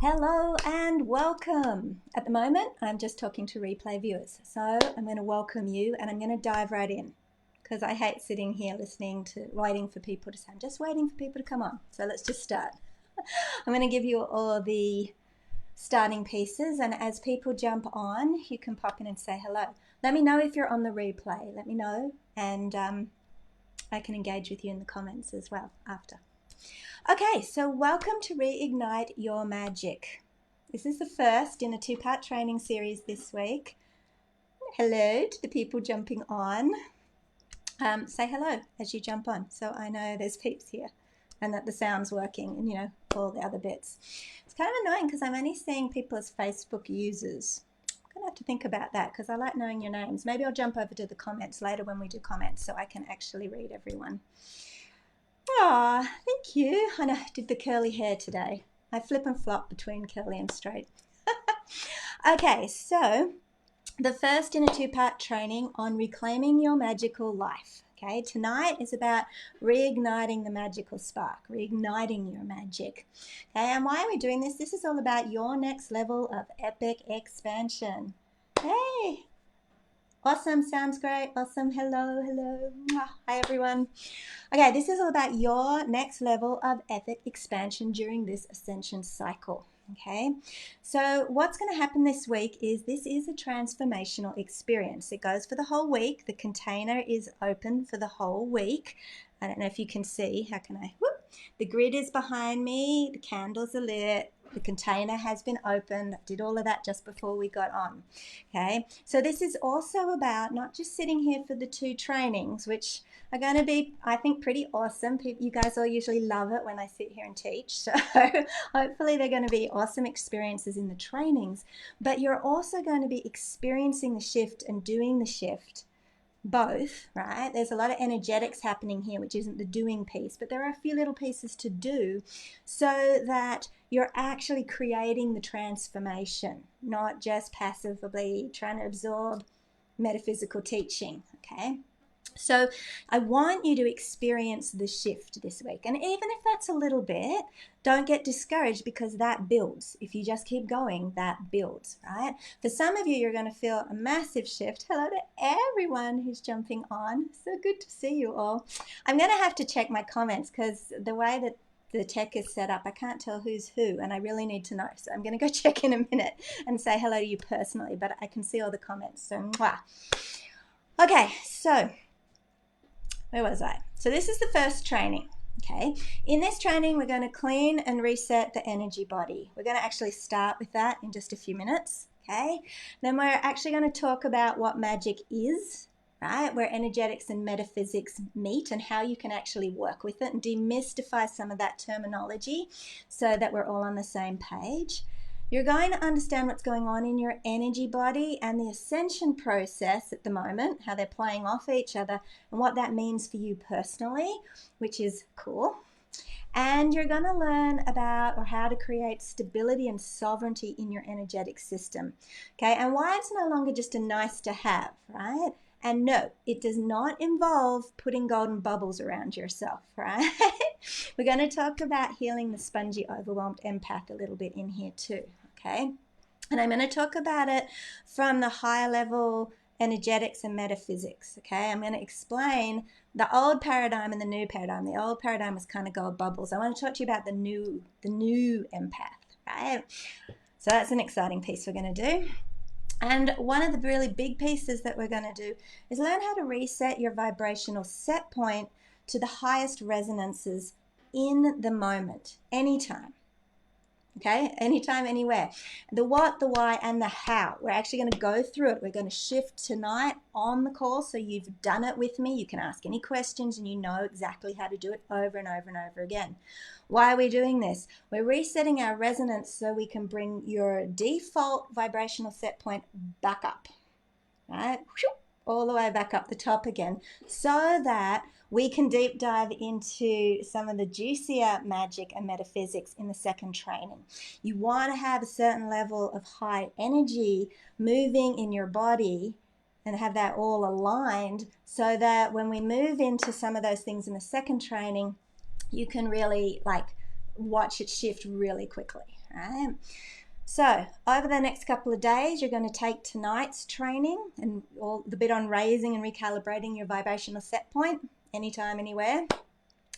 Hello and welcome. At the moment, I'm just talking to replay viewers. So I'm going to welcome you and I'm going to dive right in because I hate sitting here listening to, waiting for people to say, I'm just waiting for people to come on. So let's just start. I'm going to give you all the starting pieces, and as people jump on, you can pop in and say hello. Let me know if you're on the replay. Let me know, and I can engage with you in the comments as well after. Okay, so welcome to Reignite Your Magic. This is the first in a two-part training series this week. Hello to the people jumping on. Say hello as you jump on, so I know there's peeps here and that the sound's working and, you know, all the other bits. It's kind of annoying because I'm only seeing people as Facebook users. I'm going to have to think about that because I like knowing your names. Maybe I'll jump over to the comments later when we do comments so I can actually read everyone. Ah, thank you. I know I did the curly hair today. I flip and flop between curly and straight. Okay, so the first in a two-part training on reclaiming your magical life. Okay, tonight is about reigniting the magical spark, reigniting your magic. Okay, and why are we doing this? This is all about your next level of epic expansion. Hey, awesome, sounds great. Awesome, hello, hello. Hi, everyone. Okay, this is all about your next level of epic expansion during this ascension cycle. Okay, so what's going to happen this week is this is a transformational experience. It goes for the whole week. The container is open for the whole week. I don't know if you can see. How can I? Whoop. The grid is behind me. The candles are lit. The container has been opened. I did all of that just before we got on. Okay, so this is also about not just sitting here for the two trainings, which are going to be, I think, pretty awesome. You guys all usually love it when I sit here and teach. So hopefully they're going to be awesome experiences in the trainings. But you're also going to be experiencing the shift and doing the shift. Both, right? There's a lot of energetics happening here, which isn't the doing piece, but there are a few little pieces to do so that you're actually creating the transformation, not just passively trying to absorb metaphysical teaching, okay? So I want you to experience the shift this week. And even if that's a little bit, don't get discouraged because that builds. If you just keep going, that builds, right? For some of you, you're going to feel a massive shift. Hello to everyone who's jumping on. So good to see you all. I'm going to have to check my comments because the way that the tech is set up, I can't tell who's who, and I really need to know. So I'm going to go check in a minute and say hello to you personally, but I can see all the comments. So, mwah. Okay, so where was I? So this is the first training, okay? In this training, we're going to clean and reset the energy body. We're going to actually start with that in just a few minutes, okay? Then we're actually going to talk about what magic is, right? Where energetics and metaphysics meet and how you can actually work with it and demystify some of that terminology so that we're all on the same page. You're going to understand what's going on in your energy body and the ascension process at the moment, how they're playing off each other and what that means for you personally, which is cool. And you're going to learn about or how to create stability and sovereignty in your energetic system, okay? And why it's no longer just a nice to have, right? And no, it does not involve putting golden bubbles around yourself, right? We're going to talk about healing the spongy, overwhelmed empath a little bit in here too, okay? And I'm going to talk about it from the higher level energetics and metaphysics, okay? I'm going to explain the old paradigm and the new paradigm. The old paradigm was kind of gold bubbles. I want to talk to you about the new empath, right? So that's an exciting piece we're going to do. And one of the really big pieces that we're going to do is learn how to reset your vibrational set point to the highest resonances in the moment, anytime. Okay, anytime, anywhere. The what, the why, and the how. We're actually going to go through it. We're going to shift tonight on the call, so you've done it with me. You can ask any questions and you know exactly how to do it over and over and over again. Why are we doing this? We're resetting our resonance so we can bring your default vibrational set point back up, right? All the way back up the top again, so that we can deep dive into some of the juicier magic and metaphysics in the second training. You want to have a certain level of high energy moving in your body and have that all aligned so that when we move into some of those things in the second training, you can really watch it shift really quickly, right? So over the next couple of days, you're going to take tonight's training and all the bit on raising and recalibrating your vibrational set point anytime, anywhere.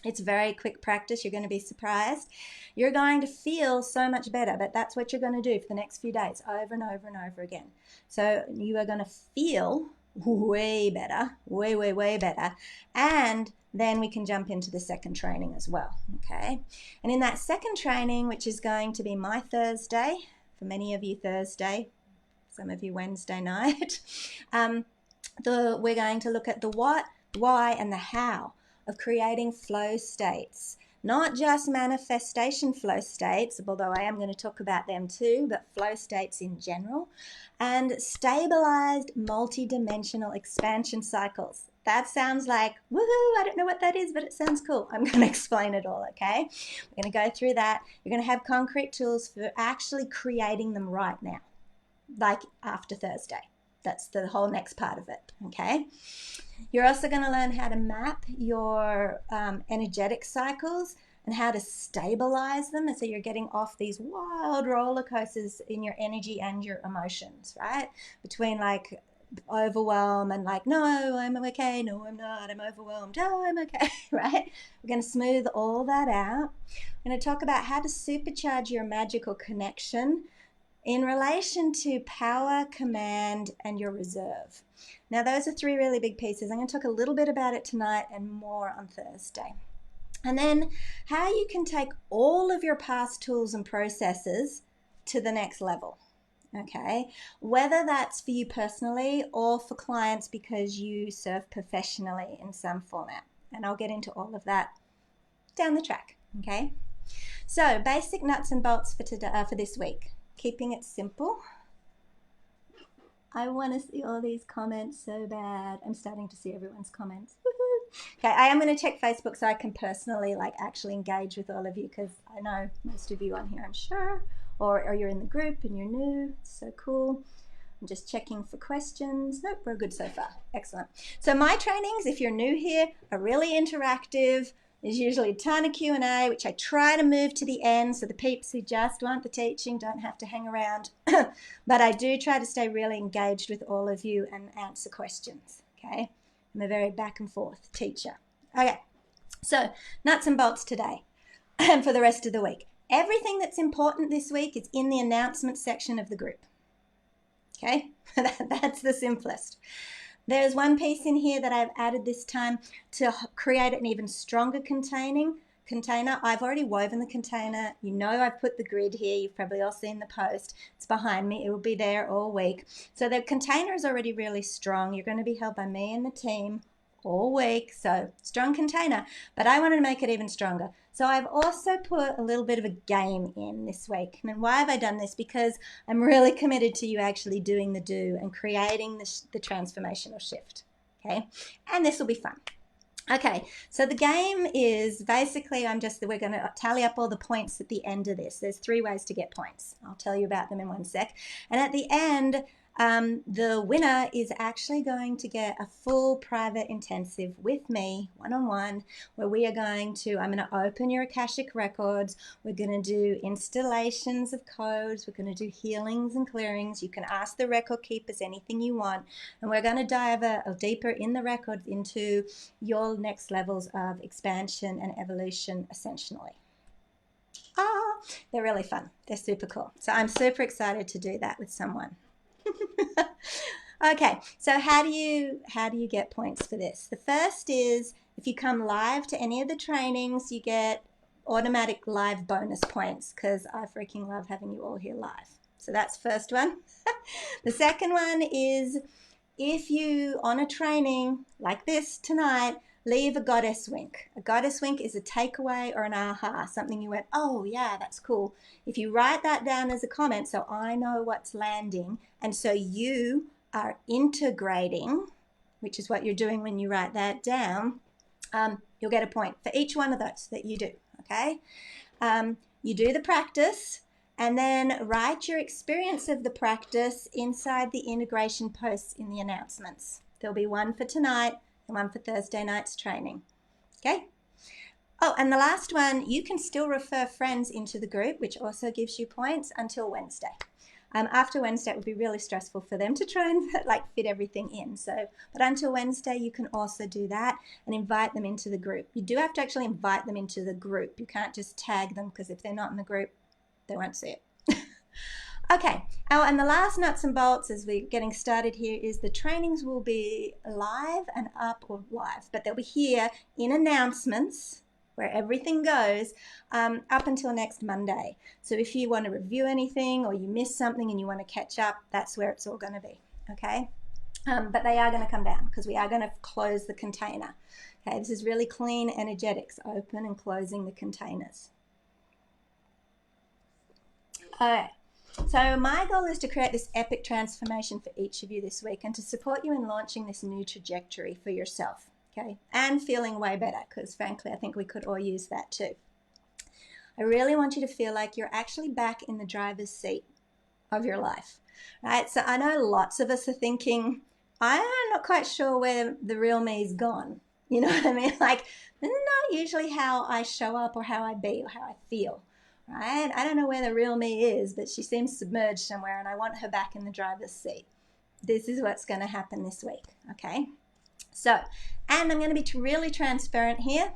It's very quick practice. You're going to be surprised. You're going to feel so much better, but that's what you're going to do for the next few days, over and over and over again. So you are going to feel way better, way better. And then we can jump into the second training as well, okay? And in that second training, which is going to be my Thursday, for many of you Thursday, some of you Wednesday night, we're going to look at the what, why, and the how of creating flow states. Not just manifestation flow states, although I am going to talk about them too, but flow states in general, and stabilized multi-dimensional expansion cycles. That sounds like, woohoo, I don't know what that is, but it sounds cool. I'm going to explain it all, okay? We're going to go through that. You're going to have concrete tools for actually creating them right now, like after Thursday. That's the whole next part of it, okay? You're also going to learn how to map your energetic cycles and how to stabilize them. And so you're getting off these wild roller coasters in your energy and your emotions, right? Between like overwhelm and like, no, I'm okay, no, I'm not, I'm overwhelmed, oh, I'm okay, right? We're going to smooth all that out. We're going to talk about how to supercharge your magical connection in relation to power, command, and your reserve. Now, those are three really big pieces. I'm going to talk a little bit about it tonight and more on Thursday. And then how you can take all of your past tools and processes to the next level, okay? Whether that's for you personally or for clients because you serve professionally in some format. And I'll get into all of that down the track, okay? So, basic nuts and bolts for this week. Keeping it simple. I want to see all these comments so bad. I'm starting to see everyone's comments. Okay, I am going to check Facebook so I can personally actually engage with all of you, because I know most of you on here, I'm sure, or you're in the group and you're new. It's so cool. I'm just checking for questions. Nope, we're good so far. Excellent. So my trainings, if you're new here, are really interactive. There's usually a ton of Q&A, which I try to move to the end so the peeps who just want the teaching don't have to hang around. But I do try to stay really engaged with all of you and answer questions, okay? I'm a very back and forth teacher. Okay, so nuts and bolts today and for the rest of the week. Everything that's important this week is in the announcement section of the group, okay? That's the simplest. There's one piece in here that I've added this time to create an even stronger container. I've already woven the container. You know I've put the grid here. You've probably all seen the post. It's behind me. It will be there all week. So the container is already really strong. You're going to be held by me and the team all week. So strong container. But I wanted to make it even stronger. So I've also put a little bit of a game in this week. And why have I done this? Because I'm really committed to you actually doing the do and creating the transformational shift. Okay. And this will be fun. Okay, so the game is basically we're going to tally up all the points at the end of this. There's 3 ways to get points. I'll tell you about them in one sec. And at the end, the winner is actually going to get a full private intensive with me, one-on-one, where I'm going to open your Akashic records. We're going to do installations of codes. We're going to do healings and clearings. You can ask the record keepers anything you want. And we're going to dive deeper in the records into your next levels of expansion and evolution ascensionally. They're really fun. They're super cool. So I'm super excited to do that with someone. Okay, so how do you get points for this? The first is if you come live to any of the trainings, you get automatic live bonus points, because I freaking love having you all here live. So that's the first one. The second one is if you, on a training like this tonight, leave a goddess wink. A goddess wink is a takeaway or an aha, something you went, oh yeah, that's cool. If you write that down as a comment so I know what's landing, and so you are integrating, which is what you're doing when you write that down, you'll get a point for each one of those that you do, okay? You do the practice and then write your experience of the practice inside the integration posts in the announcements. There'll be one for tonight and one for Thursday night's training, okay? Oh, and the last one, you can still refer friends into the group, which also gives you points until Wednesday. After Wednesday, it would be really stressful for them to try and like fit everything in. So, but until Wednesday, you can also do that and invite them into the group. You do have to actually invite them into the group. You can't just tag them, because if they're not in the group, they won't see it. Okay, oh, and the last nuts and bolts as we're getting started here is the trainings will be live and up, or live, but they'll be here in announcements where everything goes up until next Monday. So if you want to review anything or you missed something and you want to catch up, that's where it's all going to be, okay? But they are going to come down because we are going to close the container. Okay, this is really clean energetics, open and closing the containers. All right. So my goal is to create this epic transformation for each of you this week and to support you in launching this new trajectory for yourself, okay? And feeling way better, because frankly, I think we could all use that too. I really want you to feel like you're actually back in the driver's seat of your life, right? So I know lots of us are thinking, I'm not quite sure where the real me's gone. You know what I mean? Like, this is not usually how I show up or how I be or how I feel. Right? I don't know where the real me is, but she seems submerged somewhere and I want her back in the driver's seat. This is what's going to happen this week, okay? So, and I'm going to be really transparent here.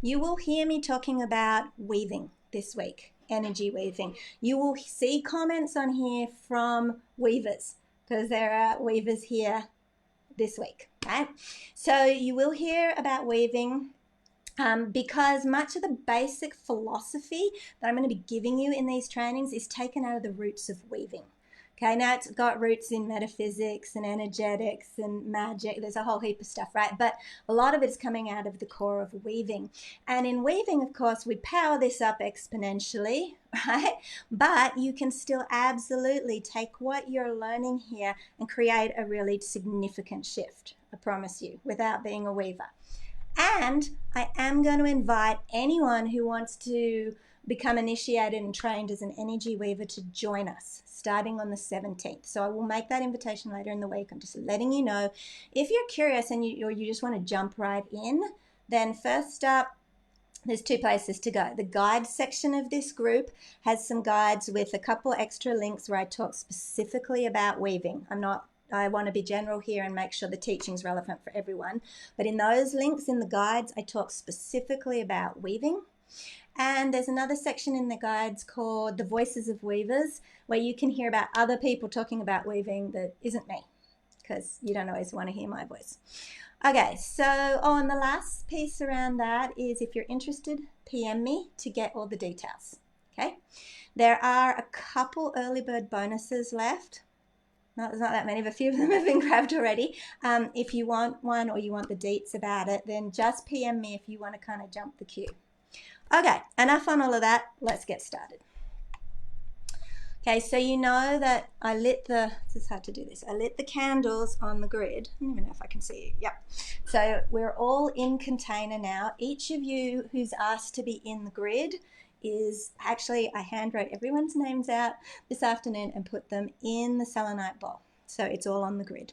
You will hear me talking about weaving this week, energy weaving. You will see comments on here from weavers, because there are weavers here this week, right? So you will hear about weaving. Because much of the basic philosophy that I'm going to be giving you in these trainings is taken out of the roots of weaving. Okay, now it's got roots in metaphysics and energetics and magic. There's a whole heap of stuff, right? But a lot of it's coming out of the core of weaving. And in weaving, of course, we power this up exponentially, right? But you can still absolutely take what you're learning here and create a really significant shift, I promise you, without being a weaver. And I am going to invite anyone who wants to become initiated and trained as an energy weaver to join us starting on the 17th. So I will make that invitation later in the week. I'm just letting you know. If you're curious and you just want to jump right in, then first up, there's two places to go. The guide section of this group has some guides with a couple extra links where I talk specifically about weaving. I want to be general here and make sure the teaching's relevant for everyone. But in those links in the guides, I talk specifically about weaving. And there's another section in the guides called The Voices of Weavers, where you can hear about other people talking about weaving that isn't me, because you don't always want to hear my voice. Okay, so, and the last piece around that is if you're interested, PM me to get all the details, okay? There are a couple early bird bonuses left. No, there's not that many, but a few of them have been grabbed already. If you want one or you want the deets about it, then just PM me if you want to kind of jump the queue. Okay, enough on all of that. Let's get started. Okay, so you know that I lit this is hard to do this. I lit the candles on the grid. I don't even know if I can see you. Yep. So we're all in container now. Each of you who's asked to be in the grid is actually, I hand wrote everyone's names out this afternoon and put them in the selenite bowl. So it's all on the grid.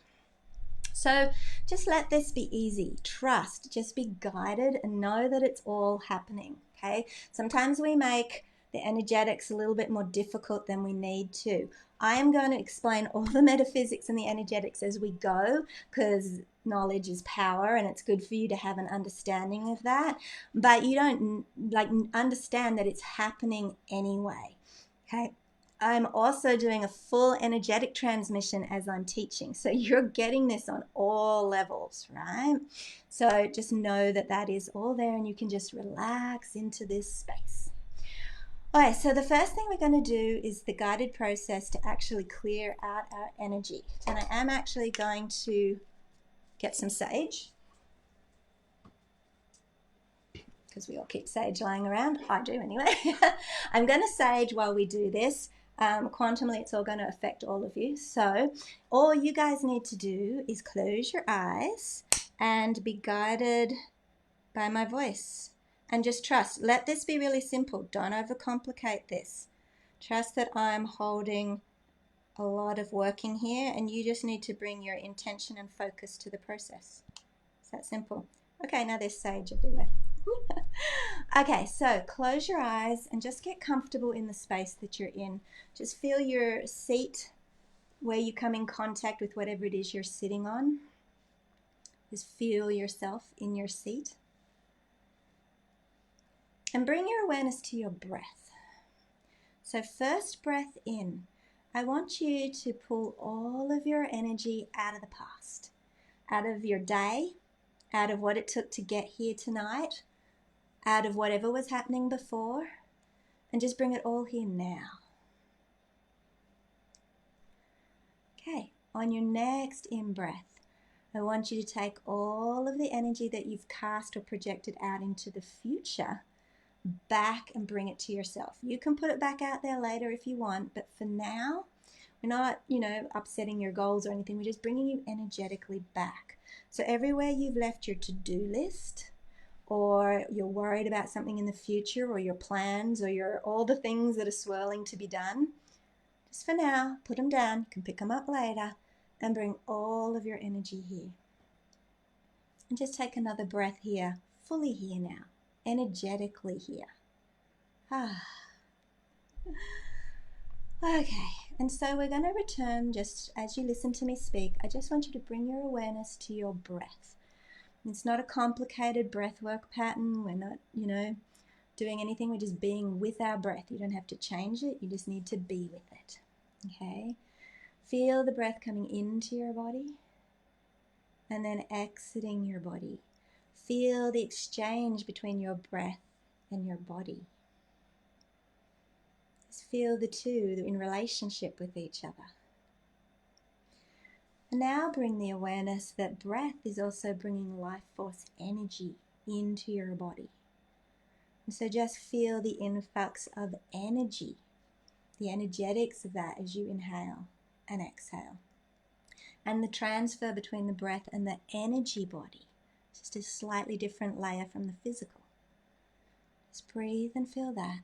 So just let this be easy. Trust, just be guided and know that it's all happening, okay? Sometimes we make the energetics a little bit more difficult than we need to. I am going to explain all the metaphysics and the energetics as we go, because knowledge is power and it's good for you to have an understanding of that, but you don't understand that it's happening anyway, okay? I'm also doing a full energetic transmission as I'm teaching, so you're getting this on all levels, right? So just know that that is all there and you can just relax into this space. Okay, so the first thing we're going to do is the guided process to actually clear out our energy. And I am actually going to get some sage, because we all keep sage lying around. I do anyway. I'm going to sage while we do this. Quantumly, it's all going to affect all of you. So all you guys need to do is close your eyes and be guided by my voice. And just trust. Let this be really simple. Don't overcomplicate this. Trust that I'm holding a lot of working here, and you just need to bring your intention and focus to the process. It's that simple. Okay, now there's sage everywhere. Okay, so close your eyes and just get comfortable in the space that you're in. Just feel your seat where you come in contact with whatever it is you're sitting on. Just feel yourself in your seat. And bring your awareness to your breath. So first breath in. I want you to pull all of your energy out of the past, out of your day, out of what it took to get here tonight, out of whatever was happening before, and just bring it all here now. Okay, on your next in-breath, I want you to take all of the energy that you've cast or projected out into the future back and bring it to yourself. You can put it back out there later if you want, but for now, we're not, upsetting your goals or anything. We're just bringing you energetically back. So everywhere you've left your to-do list, or you're worried about something in the future, or your plans, or all the things that are swirling to be done, just for now, put them down. You can pick them up later and bring all of your energy here. And just take another breath here, fully here now, energetically here. Okay, and so we're going to return just as you listen to me speak. I just want you to bring your awareness to your breath. It's not a complicated breath work pattern. We're not, doing anything. We're just being with our breath. You don't have to change it. You just need to be with it. Okay? Feel the breath coming into your body and then exiting your body. Feel the exchange between your breath and your body. Just feel the two in relationship with each other. And now bring the awareness that breath is also bringing life force energy into your body. And so just feel the influx of energy, the energetics of that as you inhale and exhale. And the transfer between the breath and the energy body. Just a slightly different layer from the physical. Just breathe and feel that.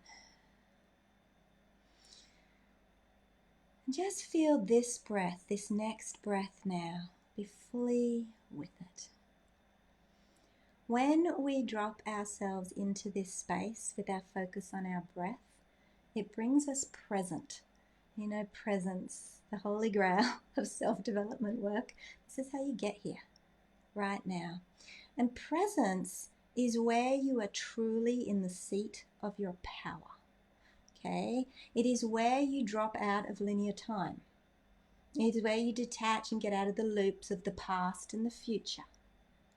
And just feel this breath, this next breath now. Be fully with it. When we drop ourselves into this space with our focus on our breath, it brings us present. Presence, the holy grail of self-development work. This is how you get here, right now. And presence is where you are truly in the seat of your power. Okay? It is where you drop out of linear time. It is where you detach and get out of the loops of the past and the future.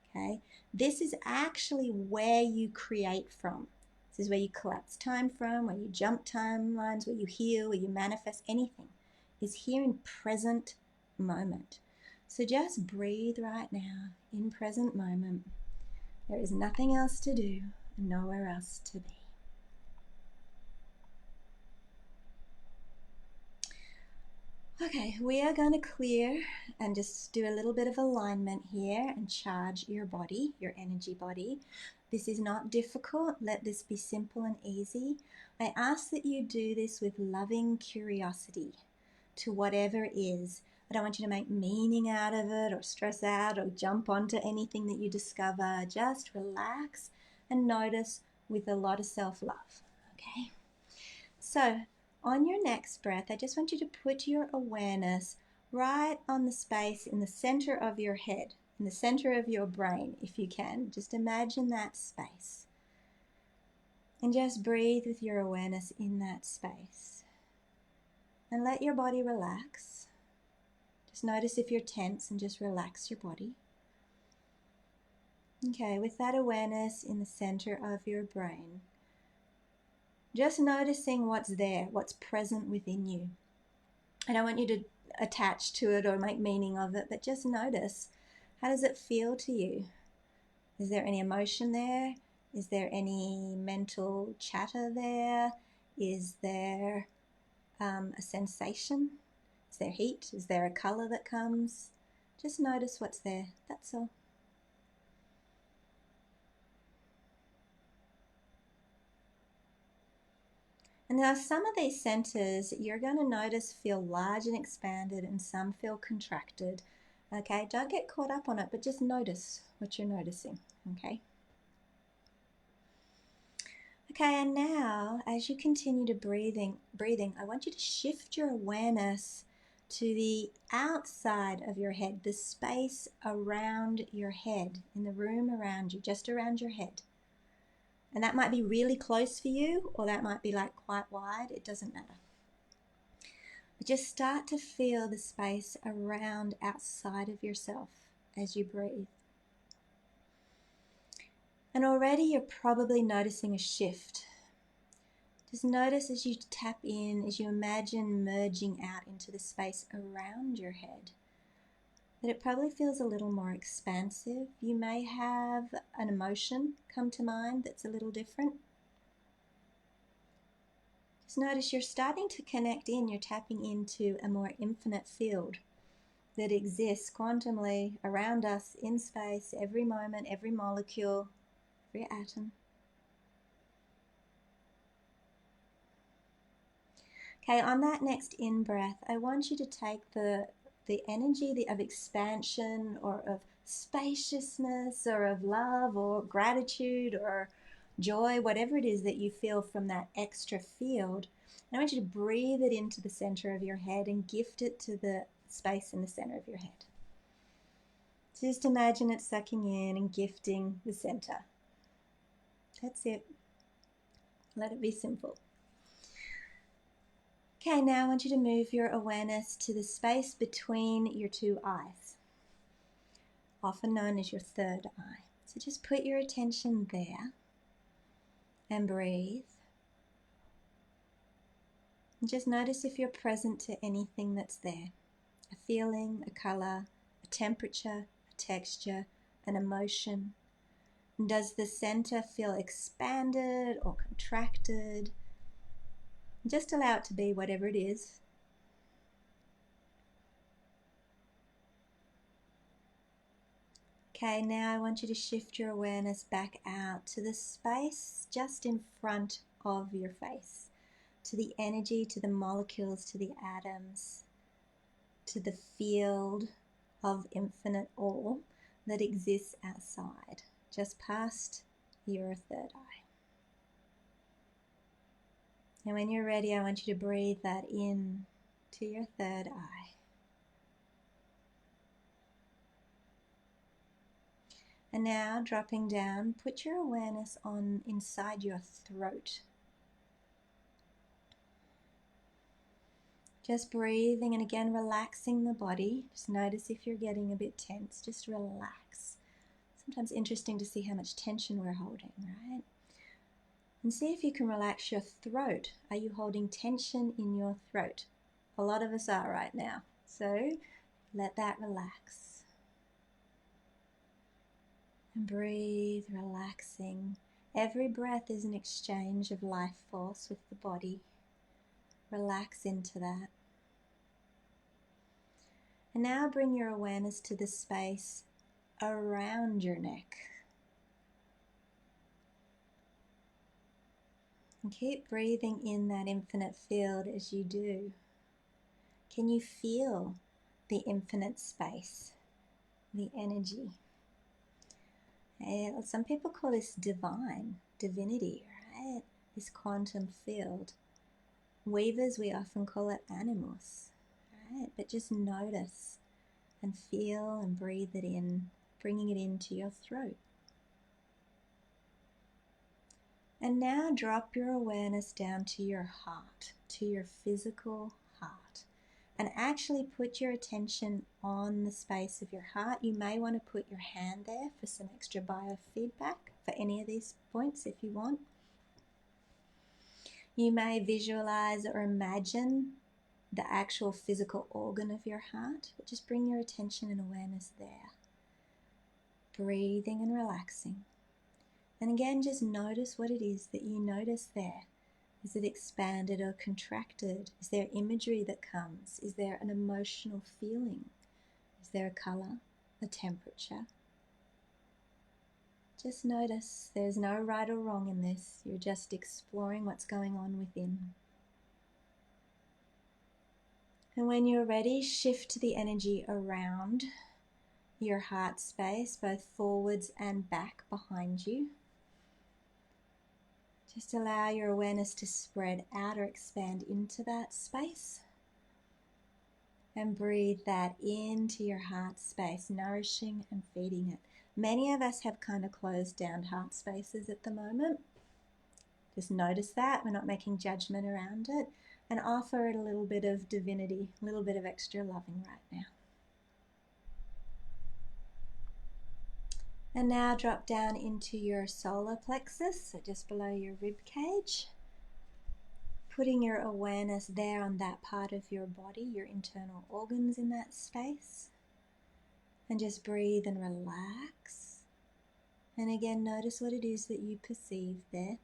Okay? This is actually where you create from. This is where you collapse time from, where you jump timelines, where you heal, where you manifest anything. Is here in present moment. So just breathe right now, in present moment. There is nothing else to do and nowhere else to be. Okay, we are going to clear and just do a little bit of alignment here and charge your body, your energy body. This is not difficult. Let this be simple and easy. I ask that you do this with loving curiosity to whatever is. I don't want you to make meaning out of it or stress out or jump onto anything that you discover. Just relax and notice with a lot of self-love. Okay? So, on your next breath, I just want you to put your awareness right on the space in the center of your head, in the center of your brain, if you can. Just imagine that space. And just breathe with your awareness in that space. And let your body relax. Just notice if you're tense and just relax your body. Okay, with that awareness in the center of your brain, just noticing what's there, what's present within you. I don't want you to attach to it or make meaning of it, but just notice, how does it feel to you? Is there any emotion there? Is there any mental chatter there? Is there a sensation? Is there heat? Is there a color that comes? Just notice what's there, that's all. And now some of these centers you're going to notice feel large and expanded and some feel contracted. Okay, don't get caught up on it, but just notice what you're noticing. Okay. Okay, and now as you continue to breathing, I want you to shift your awareness to the outside of your head, the space around your head, in the room around you, just around your head. And that might be really close for you, or that might be like quite wide, it doesn't matter. But just start to feel the space around, outside of yourself as you breathe. And already you're probably noticing a shift. Just notice as you tap in, as you imagine merging out into the space around your head, that it probably feels a little more expansive. You may have an emotion come to mind that's a little different. Just notice you're starting to connect in, you're tapping into a more infinite field that exists quantumly around us in space, every moment, every molecule, every atom. Okay, on that next in-breath, I want you to take the energy of expansion or of spaciousness or of love or gratitude or joy, whatever it is that you feel from that extra field. And I want you to breathe it into the center of your head and gift it to the space in the center of your head. So just imagine it sucking in and gifting the center. That's it. Let it be simple. Okay, now I want you to move your awareness to the space between your two eyes, often known as your third eye. So just put your attention there and breathe. And just notice if you're present to anything that's there. A feeling, a color, a temperature, a texture, an emotion. And does the center feel expanded or contracted? Just allow it to be whatever it is. Okay, now I want you to shift your awareness back out to the space just in front of your face, to the energy, to the molecules, to the atoms, to the field of infinite all that exists outside, just past your third eye. And when you're ready, I want you to breathe that in to your third eye. And now, dropping down, put your awareness on inside your throat. Just breathing and again relaxing the body. Just notice if you're getting a bit tense. Just relax. Sometimes interesting to see how much tension we're holding, right? And see if you can relax your throat. Are you holding tension in your throat? A lot of us are right now. So let that relax. And breathe, relaxing. Every breath is an exchange of life force with the body. Relax into that. And now bring your awareness to the space around your neck. And keep breathing in that infinite field as you do. Can you feel the infinite space, the energy? Some people call this divinity, right? This quantum field. Weavers, we often call it animus, right? But just notice and feel and breathe it in, bringing it into your throat. And now drop your awareness down to your heart, to your physical heart. And actually put your attention on the space of your heart. You may want to put your hand there for some extra biofeedback for any of these points if you want. You may visualize or imagine the actual physical organ of your heart, but just bring your attention and awareness there. Breathing and relaxing. And again, just notice what it is that you notice there. Is it expanded or contracted? Is there imagery that comes? Is there an emotional feeling? Is there a color, a temperature? Just notice. There's no right or wrong in this. You're just exploring what's going on within. And when you're ready, shift the energy around your heart space, both forwards and back behind you. Just allow your awareness to spread out or expand into that space. And breathe that into your heart space, nourishing and feeding it. Many of us have kind of closed down heart spaces at the moment. Just notice that. We're not making judgment around it. And offer it a little bit of divinity, a little bit of extra loving right now. And now drop down into your solar plexus, so just below your rib cage. Putting your awareness there on that part of your body, your internal organs in that space. And just breathe and relax. And again, notice what it is that you perceive there.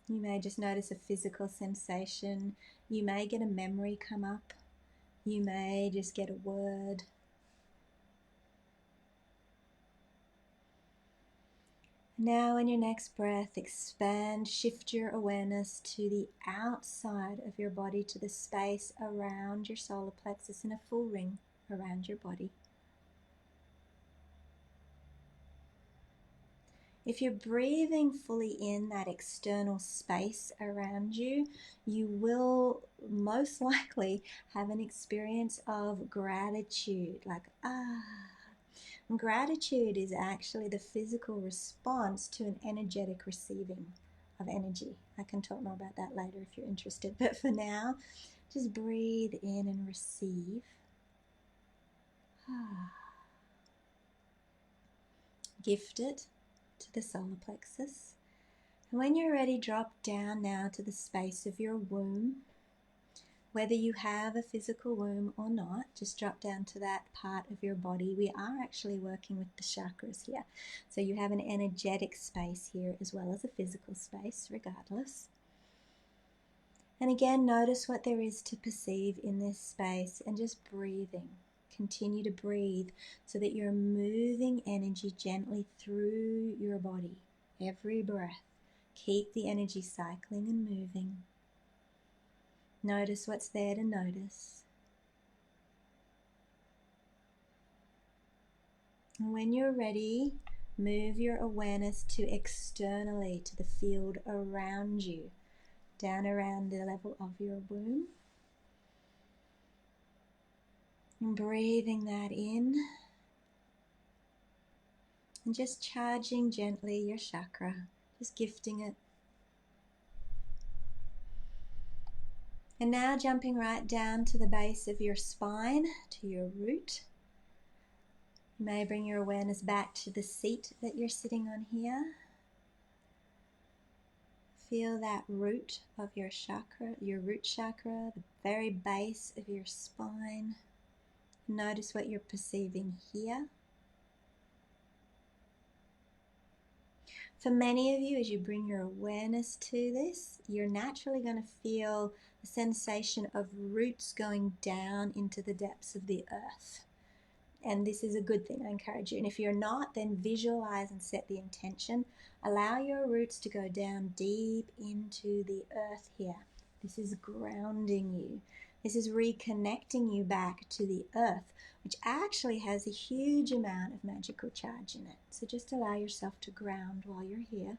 You may just notice a physical sensation. You may get a memory come up. You may just get a word. Now in your next breath, expand, shift your awareness to the outside of your body, to the space around your solar plexus in a full ring around your body. If you're breathing fully in that external space around you, you will most likely have an experience of gratitude, like Gratitude is actually the physical response to an energetic receiving of energy. I can talk more about that later if you're interested, but for now, just breathe in and receive. Gift it to the solar plexus. And when you're ready, drop down now to the space of your womb. Whether you have a physical womb or not, just drop down to that part of your body. We are actually working with the chakras here. So you have an energetic space here as well as a physical space, regardless. And again, notice what there is to perceive in this space and just breathing. Continue to breathe so that you're moving energy gently through your body. Every breath. Keep the energy cycling and moving. Notice what's there to notice. And when you're ready, move your awareness to externally, to the field around you, down around the level of your womb. And breathing that in. And just charging gently your chakra, just gifting it. And now jumping right down to the base of your spine, to your root. You may bring your awareness back to the seat that you're sitting on here. Feel that root of your chakra, your root chakra, the very base of your spine. Notice what you're perceiving here. For many of you, as you bring your awareness to this, you're naturally going to feel the sensation of roots going down into the depths of the earth. And this is a good thing, I encourage you. And if you're not, then visualize and set the intention. Allow your roots to go down deep into the earth here. This is grounding you. This is reconnecting you back to the earth, which actually has a huge amount of magical charge in it. So just allow yourself to ground while you're here.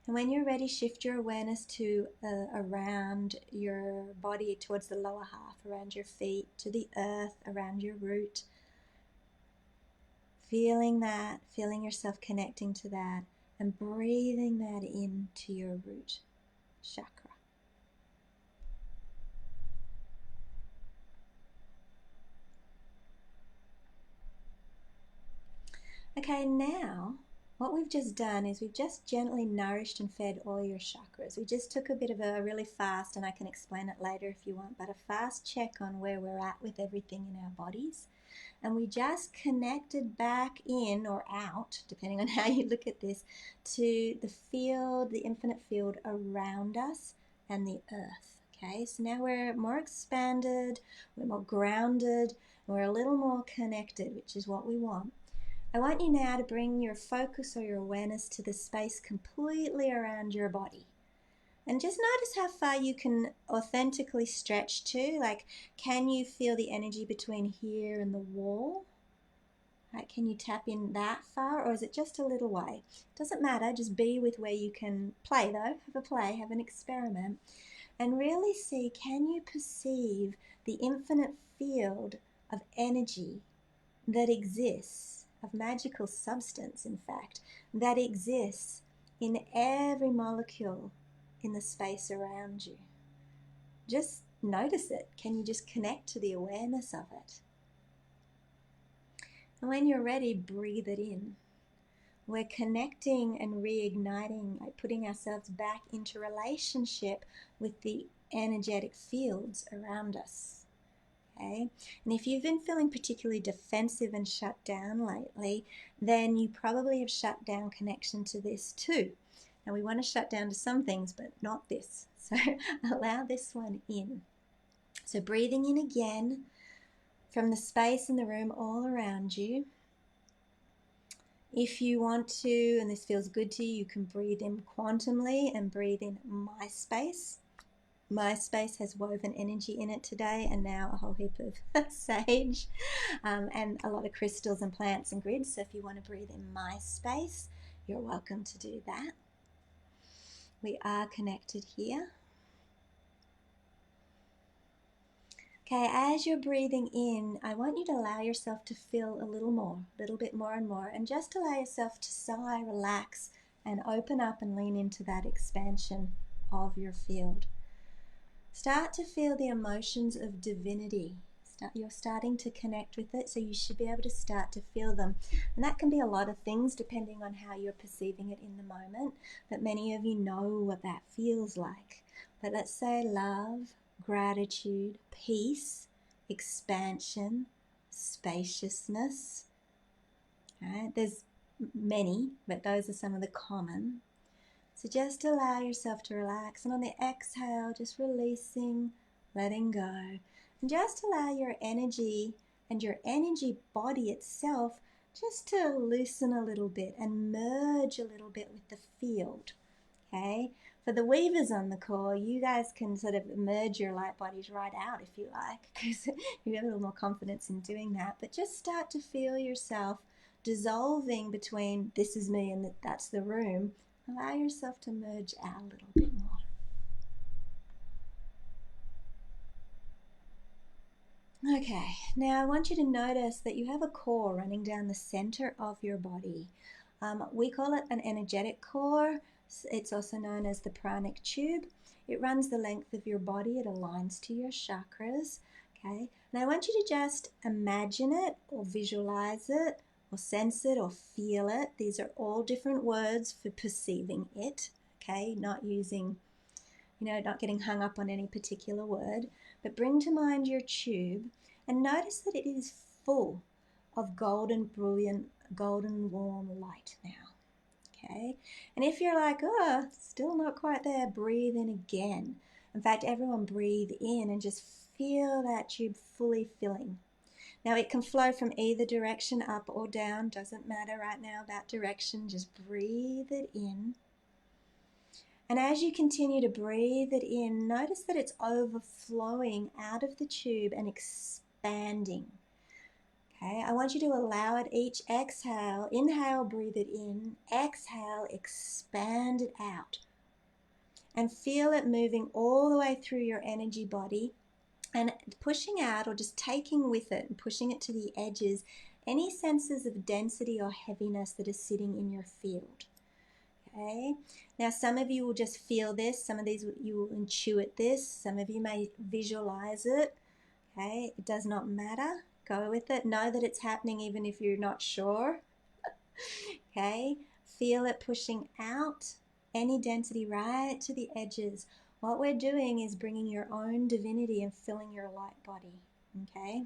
And when you're ready, shift your awareness to around your body, towards the lower half, around your feet, to the earth, around your root. Feeling that, feeling yourself connecting to that, and breathing that into your root chakra. Okay, now what we've just done is we've just gently nourished and fed all your chakras. We just took a bit of a really fast, and I can explain it later if you want, but a fast check on where we're at with everything in our bodies. And we just connected back in or out, depending on how you look at this, to the field, the infinite field around us and the earth. Okay, so now we're more expanded, we're more grounded, and we're a little more connected, which is what we want. I want you now to bring your focus or your awareness to the space completely around your body. And just notice how far you can authentically stretch to. Like, can you feel the energy between here and the wall? Right, can you tap in that far, or is it just a little way? Doesn't matter, just be with where you can play though. Have a play, have an experiment, and really see, can you perceive the infinite field of energy that exists, of magical substance, in fact, that exists in every molecule in the space around you? Just notice it. Can you just connect to the awareness of it? And when you're ready, breathe it in. We're connecting and reigniting, like putting ourselves back into relationship with the energetic fields around us. Okay? And if you've been feeling particularly defensive and shut down lately, then you probably have shut down connection to this too. Now we want to shut down to some things, but not this. So allow this one in. So breathing in again from the space in the room all around you. If you want to, and this feels good to you, you can breathe in quantumly and breathe in my space. My space has woven energy in it today, and now a whole heap of sage and a lot of crystals and plants and grids. So if you want to breathe in my space, you're welcome to do that. We are connected here. Okay, as you're breathing in, I want you to allow yourself to feel a little bit more and more, and just allow yourself to sigh, relax, and open up and lean into that expansion of your field. Start to feel the emotions of divinity. You're starting to connect with it, so you should be able to start to feel them. And that can be a lot of things depending on how you're perceiving it in the moment, but many of you know what that feels like. But let's say love, gratitude, peace, expansion, spaciousness. Right? There's many, but those are some of the common. So just allow yourself to relax, and on the exhale, just releasing, letting go. And just allow your energy and your energy body itself just to loosen a little bit and merge a little bit with the field. Okay? For the weavers on the call, you guys can sort of merge your light bodies right out if you like, because you have a little more confidence in doing that. But just start to feel yourself dissolving between this is me and that's the room. Allow yourself to merge out a little bit more. Okay, now I want you to notice that you have a core running down the center of your body. We call it an energetic core. It's also known as the pranic tube. It runs the length of your body. It aligns to your chakras. Okay, now I want you to just imagine it or visualize it or sense it or feel it. These are all different words for perceiving it. Okay, not using, not getting hung up on any particular word, but bring to mind your tube and notice that it is full of golden, brilliant, golden warm light now. Okay, and if you're like, oh, still not quite there, breathe in again. In fact, everyone breathe in and just feel that tube fully filling. Now it can flow from either direction, up or down, doesn't matter right now about direction, just breathe it in. And as you continue to breathe it in, notice that it's overflowing out of the tube and expanding. Okay, I want you to allow it each exhale. Inhale, breathe it in. Exhale, expand it out. And feel it moving all the way through your energy body and pushing out, or just taking with it and pushing it to the edges, any senses of density or heaviness that is sitting in your field. Okay, now some of you will just feel this, some of these you will intuit this, some of you may visualize it. Okay, it does not matter. Go with it. Know that it's happening even if you're not sure. Okay, feel it pushing out, any density right to the edges. What we're doing is bringing your own divinity and filling your light body. Okay,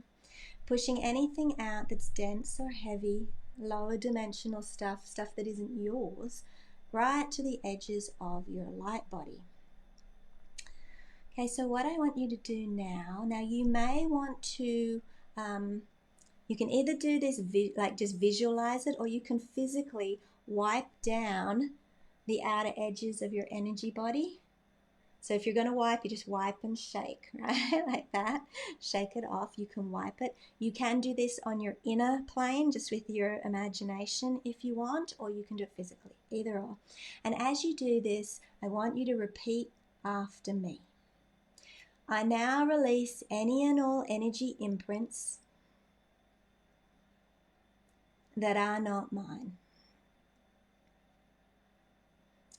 pushing anything out that's dense or heavy, lower dimensional stuff that isn't yours, right to the edges of your light body. Okay, so what I want you to do now you may want to, you can either do this, just visualize it, or you can physically wipe down the outer edges of your energy body. So if you're going to wipe, you just wipe and shake, right? Like that. Shake it off. You can wipe it. You can do this on your inner plane, just with your imagination if you want, or you can do it physically, either or. And as you do this, I want you to repeat after me. I now release any and all energy imprints that are not mine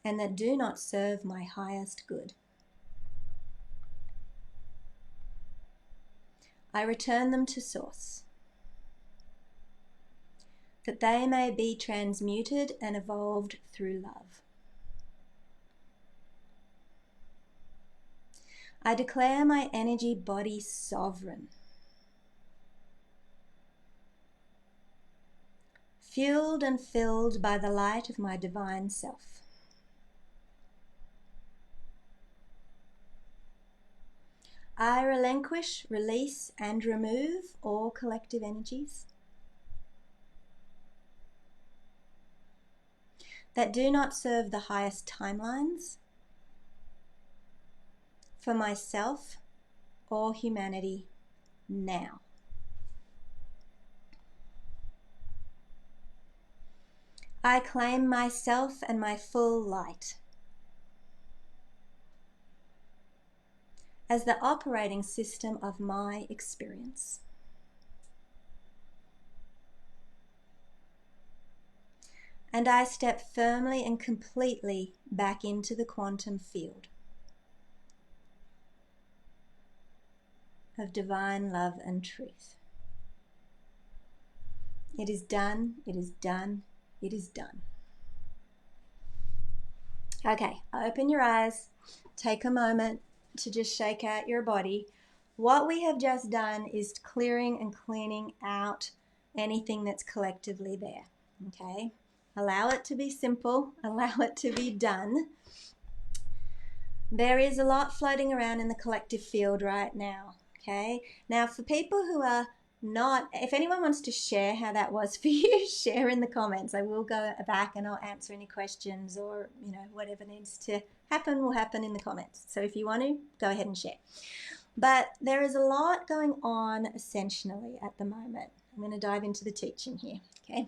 and that do not serve my highest good. I return them to Source, that they may be transmuted and evolved through love. I declare my energy body sovereign, fueled and filled by the light of my divine self. I relinquish, release, and remove all collective energies that do not serve the highest timelines for myself or humanity now. I claim myself and my full light as the operating system of my experience. And I step firmly and completely back into the quantum field of divine love and truth. It is done, it is done, it is done. Okay, open your eyes, take a moment to just shake out your body. What we have just done is clearing and cleaning out anything that's collectively there, okay? Allow it to be simple, allow it to be done. There is a lot floating around in the collective field right now, okay? Now, for people who are not, if anyone wants to share how that was for you, share in the comments. I will go back and I'll answer any questions, or whatever needs to happen will happen in the comments. So if you want to, go ahead and share. But there is a lot going on ascensionally at the moment. I'm going to dive into the teaching here, okay?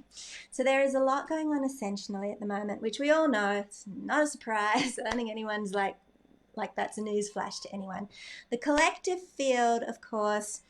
So there is a lot going on ascensionally at the moment, which we all know. It's not a surprise. I don't think anyone's like that's a news flash to anyone. The collective field, of course,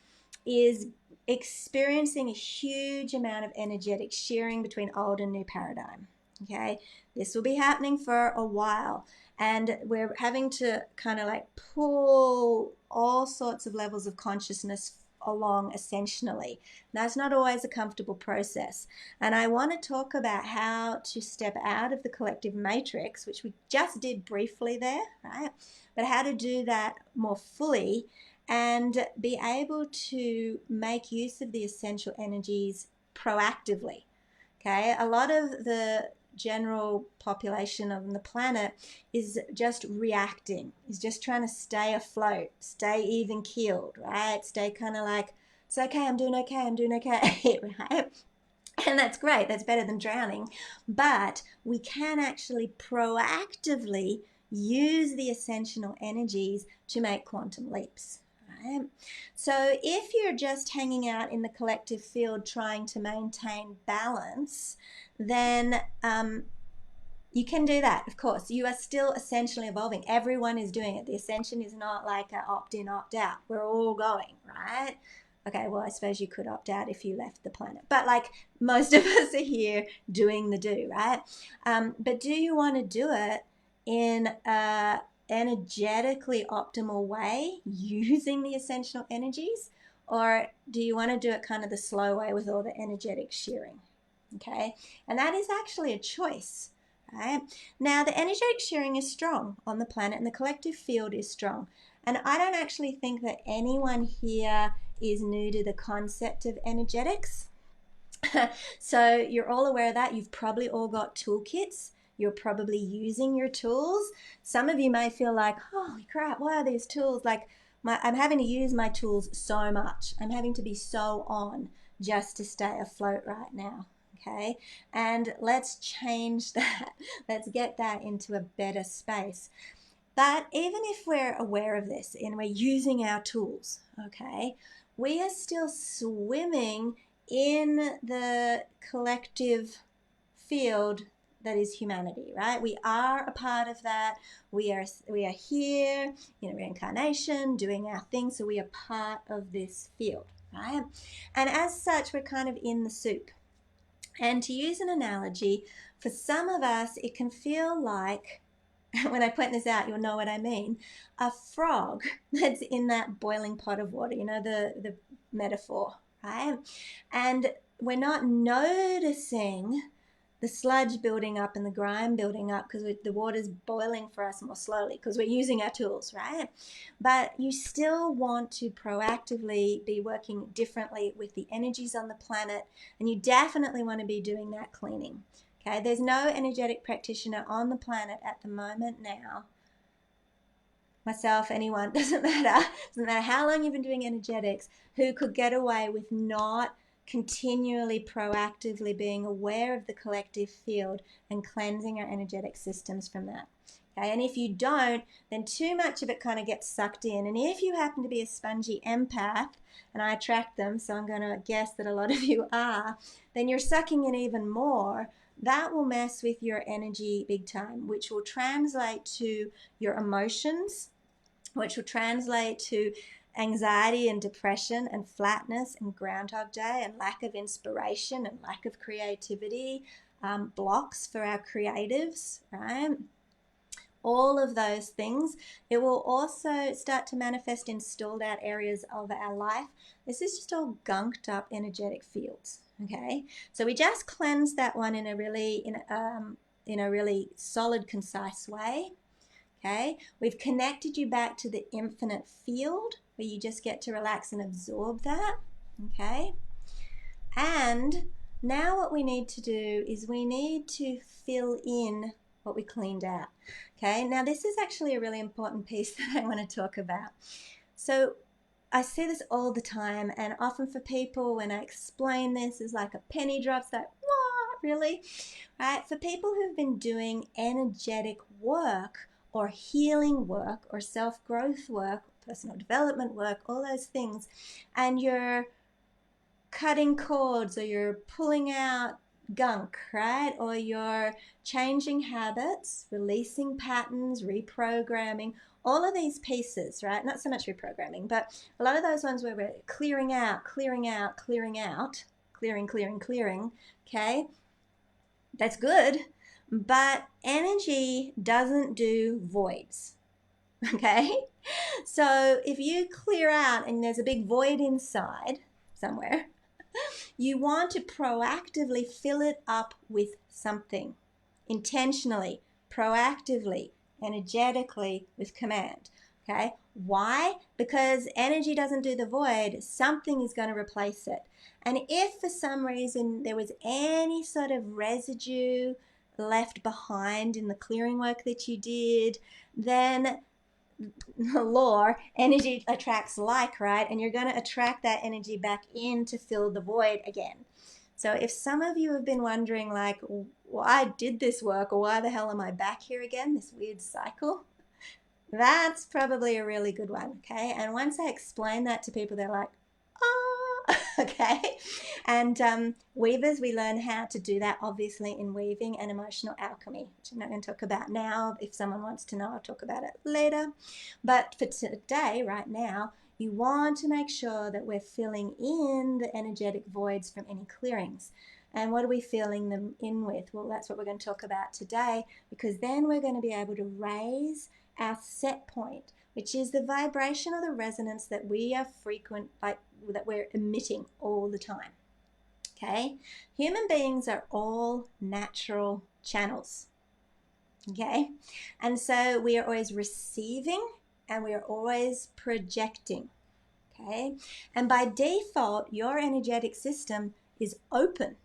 is experiencing a huge amount of energetic shearing between old and new paradigm, okay? This will be happening for a while, and we're having to kind of like pull all sorts of levels of consciousness along ascensionally. Now, it's not always a comfortable process, and I want to talk about how to step out of the collective matrix, which we just did briefly there, right? But how to do that more fully and be able to make use of the essential energies proactively, okay? A lot of the general population on the planet is just reacting, is just trying to stay afloat, stay even keeled, right? Stay kind of like, it's okay, I'm doing okay, right? And that's great, that's better than drowning. But we can actually proactively use the essential energies to make quantum leaps. Right? So if you're just hanging out in the collective field trying to maintain balance, then you can do that, of course. You are still essentially evolving. Everyone is doing it. The ascension is not like an opt-in, opt-out. We're all going, right? Okay, well, I suppose you could opt out if you left the planet. But like most of us are here doing the do, right? But do you want to do it in a energetically optimal way using the essential energies, or do you want to do it kind of the slow way with all the energetic shearing? Okay, and that is actually a choice, right? Now, the energetic shearing is strong on the planet and the collective field is strong, and I don't actually think that anyone here is new to the concept of energetics. So you're all aware of that. You've probably all got toolkits. You're probably using your tools. Some of you may feel like, holy crap, why are these tools? Like, I'm having to use my tools so much. I'm having to be so on just to stay afloat right now, okay? And let's change that. Let's get that into a better space. But even if we're aware of this and we're using our tools, okay, we are still swimming in the collective field that is humanity, right? We are a part of that. We are here in reincarnation doing our thing, so we are part of this field, right? And as such, we're kind of in the soup. And to use an analogy, for some of us, it can feel like, when I point this out, you'll know what I mean, a frog that's in that boiling pot of water, the metaphor, right? And we're not noticing the sludge building up and the grime building up because the water's boiling for us more slowly because we're using our tools, right? But you still want to proactively be working differently with the energies on the planet, and you definitely want to be doing that cleaning. Okay, there's no energetic practitioner on the planet at the moment now, myself, anyone, doesn't matter how long you've been doing energetics, who could get away with not continually proactively being aware of the collective field and cleansing our energetic systems from that. Okay, and if you don't, then too much of it kind of gets sucked in. And if you happen to be a spongy empath, and I attract them, so I'm going to guess that a lot of you are, then you're sucking in even more. That will mess with your energy big time, which will translate to your emotions, which will translate to anxiety and depression and flatness and Groundhog Day and lack of inspiration and lack of creativity, blocks for our creatives, right? All of those things. It will also start to manifest in stalled out areas of our life. This is just all gunked up energetic fields. Okay, so we just cleanse that one in a really solid, concise way. Okay, we've connected you back to the infinite field where you just get to relax and absorb that. Okay, and now what we need to do is we need to fill in what we cleaned out. Okay, now this is actually a really important piece that I want to talk about. So I see this all the time, and often for people when I explain this is like a penny drops, like, what, really? Right? For people who've been doing energetic work or healing work or self-growth work, personal development work, all those things, and you're cutting cords or you're pulling out gunk, right? Or you're changing habits, releasing patterns, reprogramming, all of these pieces, right? Not so much reprogramming, but a lot of those ones where we're clearing out, clearing, okay? That's good, but energy doesn't do voids, okay? So if you clear out and there's a big void inside somewhere, you want to proactively fill it up with something, intentionally, proactively, energetically, with command. Okay? Why? Because energy doesn't do the void, something is going to replace it. And if for some reason there was any sort of residue left behind in the clearing work that you did, then the law, energy attracts like, right? And you're going to attract that energy back in to fill the void again. So if some of you have been wondering, like, why did this work, or why the hell am I back here again, this weird cycle, that's probably a really good one, okay? And once I explain that to people, they're like, oh, okay. And weavers, we learn how to do that, obviously, in weaving and emotional alchemy, which I'm not going to talk about now. If someone wants to know, I'll talk about it later. But for today, right now, you want to make sure that we're filling in the energetic voids from any clearings. And what are we filling them in with? Well, that's what we're going to talk about today, because then we're going to be able to raise our set point, which is the vibration or the resonance that we are that we're emitting all the time. Okay? Human beings are all natural channels. Okay? And so we are always receiving and we are always projecting. Okay? And by default, your energetic system is open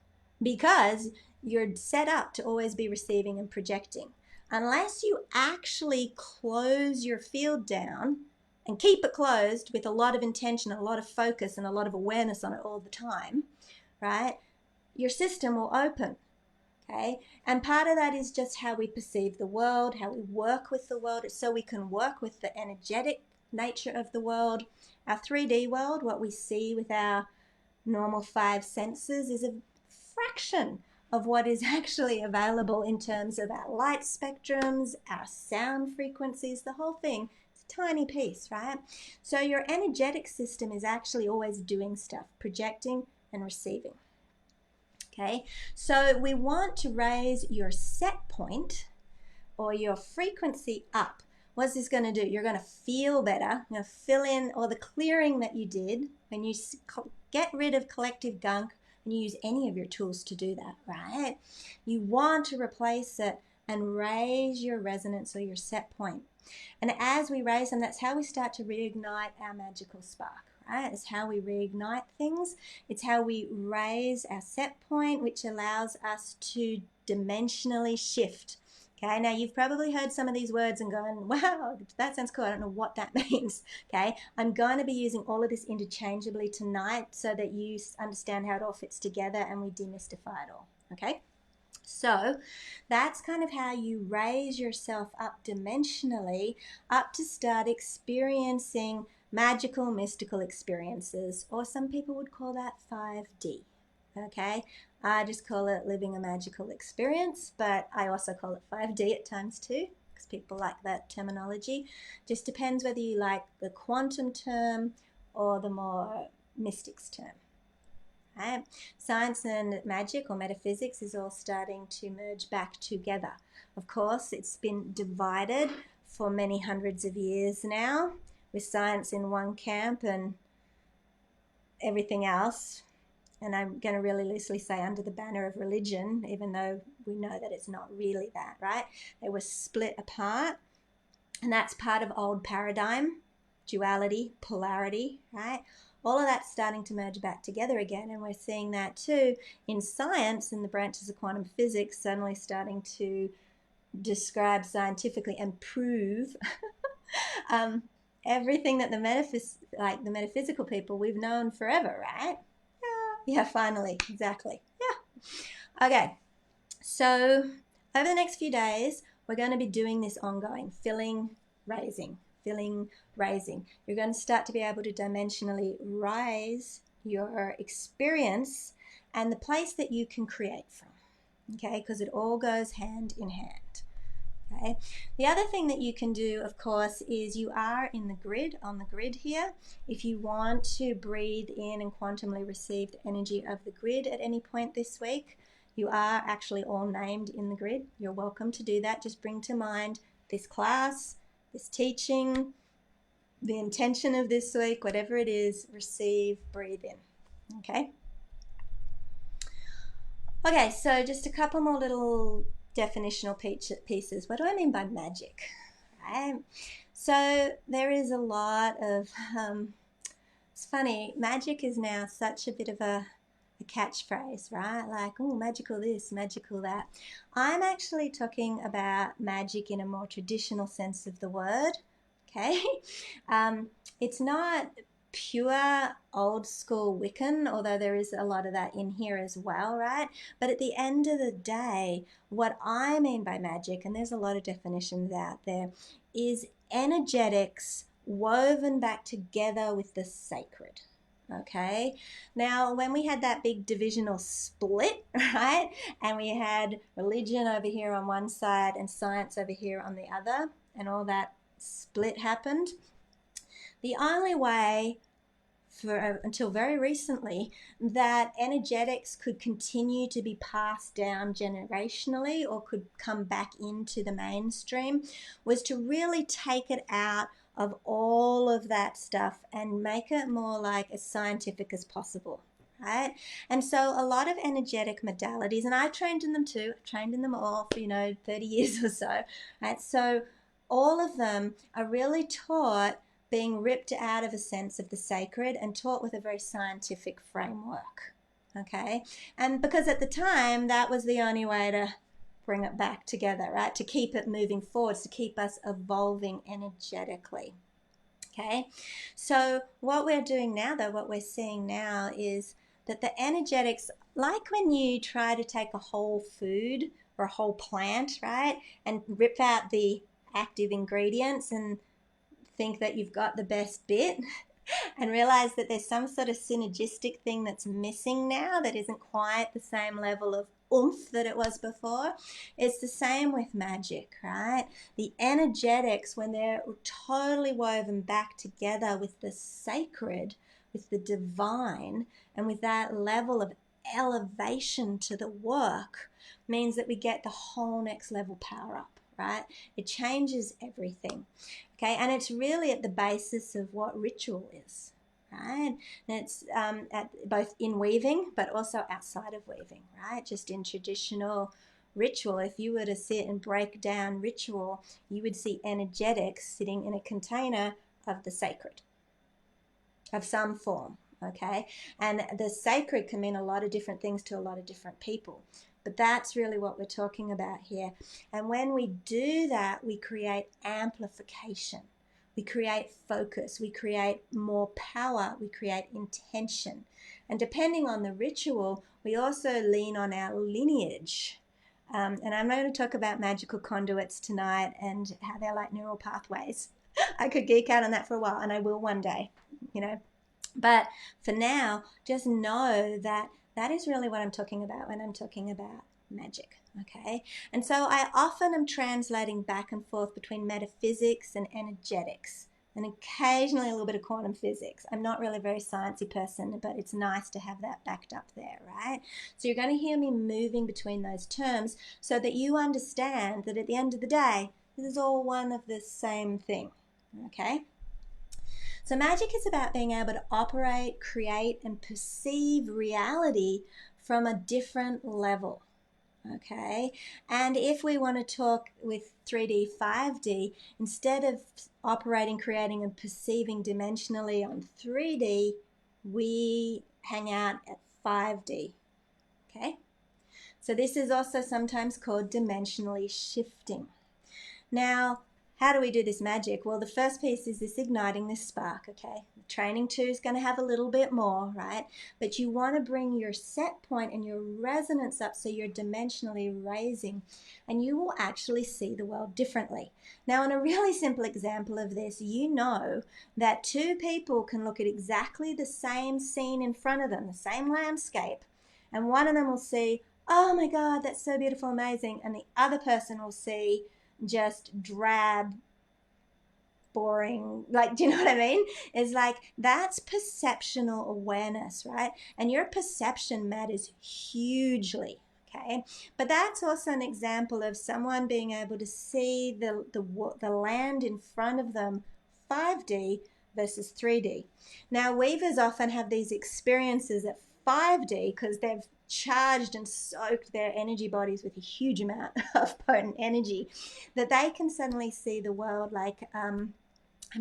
because you're set up to always be receiving and projecting. Unless you actually close your field down and keep it closed with a lot of intention, a lot of focus, and a lot of awareness on it all the time, right? Your system will open. Okay, and part of that is just how we perceive the world, how we work with the world, so we can work with the energetic nature of the world. Our 3D world, what we see with our normal five senses, is a fraction of what is actually available in terms of our light spectrums, our sound frequencies, the whole thing. It's a tiny piece, right? So your energetic system is actually always doing stuff, projecting and receiving. Okay, so we want to raise your set point or your frequency up. What's this going to do? You're going to feel better. You're going to fill in all the clearing that you did when you get rid of collective gunk, and you use any of your tools to do that, right? You want to replace it and raise your resonance or your set point. And as we raise them, that's how we start to reignite our magical spark, right? It's how we reignite things. It's how we raise our set point, which allows us to dimensionally shift. Okay, now you've probably heard some of these words and going, wow, that sounds cool. I don't know what that means. Okay, I'm going to be using all of this interchangeably tonight so that you understand how it all fits together and we demystify it all. Okay, so that's kind of how you raise yourself up dimensionally, up to start experiencing magical, mystical experiences, or some people would call that 5D. Okay, I just call it living a magical experience, but I also call it 5D at times too, because people like that terminology. Just depends whether you like the quantum term or the more mystics term. Right? Science and magic or metaphysics is all starting to merge back together. Of course, it's been divided for many hundreds of years now, with science in one camp and everything else. And I'm going to really loosely say under the banner of religion, even though we know that it's not really that, right? They were split apart, and that's part of old paradigm, duality, polarity, right? All of that's starting to merge back together again, and we're seeing that too in science, in the branches of quantum physics, suddenly starting to describe scientifically and prove everything that the metaphysical people we've known forever, right? Yeah, finally, exactly. Yeah. Okay, so over the next few days, we're going to be doing this ongoing filling, raising. You're going to start to be able to dimensionally rise your experience and the place that you can create from, okay, because it all goes hand in hand. Okay. The other thing that you can do, of course, is you are in the grid, on the grid here. If you want to breathe in and quantumly receive the energy of the grid at any point this week, you are actually all named in the grid. You're welcome to do that. Just bring to mind this class, this teaching, the intention of this week, whatever it is, receive, breathe in. Okay? Okay, so just a couple more little definitional pieces. What do I mean by magic? Right? So there is a lot of, it's funny, magic is now such a bit of a catchphrase, right? Like, oh, magical this, magical that. I'm actually talking about magic in a more traditional sense of the word, okay? It's not pure old school Wiccan, although there is a lot of that in here as well, right? But at the end of the day, what I mean by magic, and there's a lot of definitions out there, is energetics woven back together with the sacred. Okay, now when we had that big divisional split, right, and we had religion over here on one side and science over here on the other, and all that split happened, the only way until very recently that energetics could continue to be passed down generationally or could come back into the mainstream was to really take it out of all of that stuff and make it more like as scientific as possible, right? And so a lot of energetic modalities, and I trained in them too, I've trained in them all for 30 years or so, right? So all of them are really taught being ripped out of a sense of the sacred and taught with a very scientific framework, okay? And because at the time, that was the only way to bring it back together, right? To keep it moving forwards, to keep us evolving energetically, okay? So what we're doing now, though, what we're seeing now is that the energetics like when you try to take a whole food or a whole plant, right, and rip out the active ingredients and think that you've got the best bit and realize that there's some sort of synergistic thing that's missing now that isn't quite the same level of oomph that it was before. It's the same with magic, right? The energetics, when they're totally woven back together with the sacred, with the divine, and with that level of elevation to the work, means that we get the whole next level power up, right? It changes everything. Okay, and it's really at the basis of what ritual is, right? And it's at both in weaving, but also outside of weaving, right? Just in traditional ritual, if you were to sit and break down ritual, you would see energetics sitting in a container of the sacred, of some form, okay? And the sacred can mean a lot of different things to a lot of different people. But that's really what we're talking about here. And when we do that, we create amplification. We create focus. We create more power. We create intention. And depending on the ritual, we also lean on our lineage. And I'm going to talk about magical conduits tonight and how they're like neural pathways. I could geek out on that for a while, and I will one day, you know. But for now, just know that that is really what I'm talking about when I'm talking about magic, okay? And so I often am translating back and forth between metaphysics and energetics, and occasionally a little bit of quantum physics. I'm not really a very sciencey person, but it's nice to have that backed up there, right? So you're going to hear me moving between those terms so that you understand that at the end of the day, this is all one of the same thing, okay? So magic is about being able to operate, create, and perceive reality from a different level, okay? And if we want to talk with 3D, 5D, instead of operating, creating, and perceiving dimensionally on 3D, we hang out at 5D, okay? So this is also sometimes called dimensionally shifting. Now, how do we do this magic? Well, the first piece is this igniting this spark, okay? Training 2 is going to have a little bit more, right? But you want to bring your set point and your resonance up so you're dimensionally raising, and you will actually see the world differently. Now, in a really simple example of this, you know that two people can look at exactly the same scene in front of them, the same landscape, and one of them will see, oh my God, that's so beautiful, amazing, and the other person will see just drab, boring, like, do you know what I mean? It's like, that's perceptual awareness, right? And your perception matters hugely, okay? But that's also an example of someone being able to see the land in front of them 5D versus 3D. Now, weavers often have these experiences at 5D because they've charged and soaked their energy bodies with a huge amount of potent energy, that they can suddenly see the world like, I'm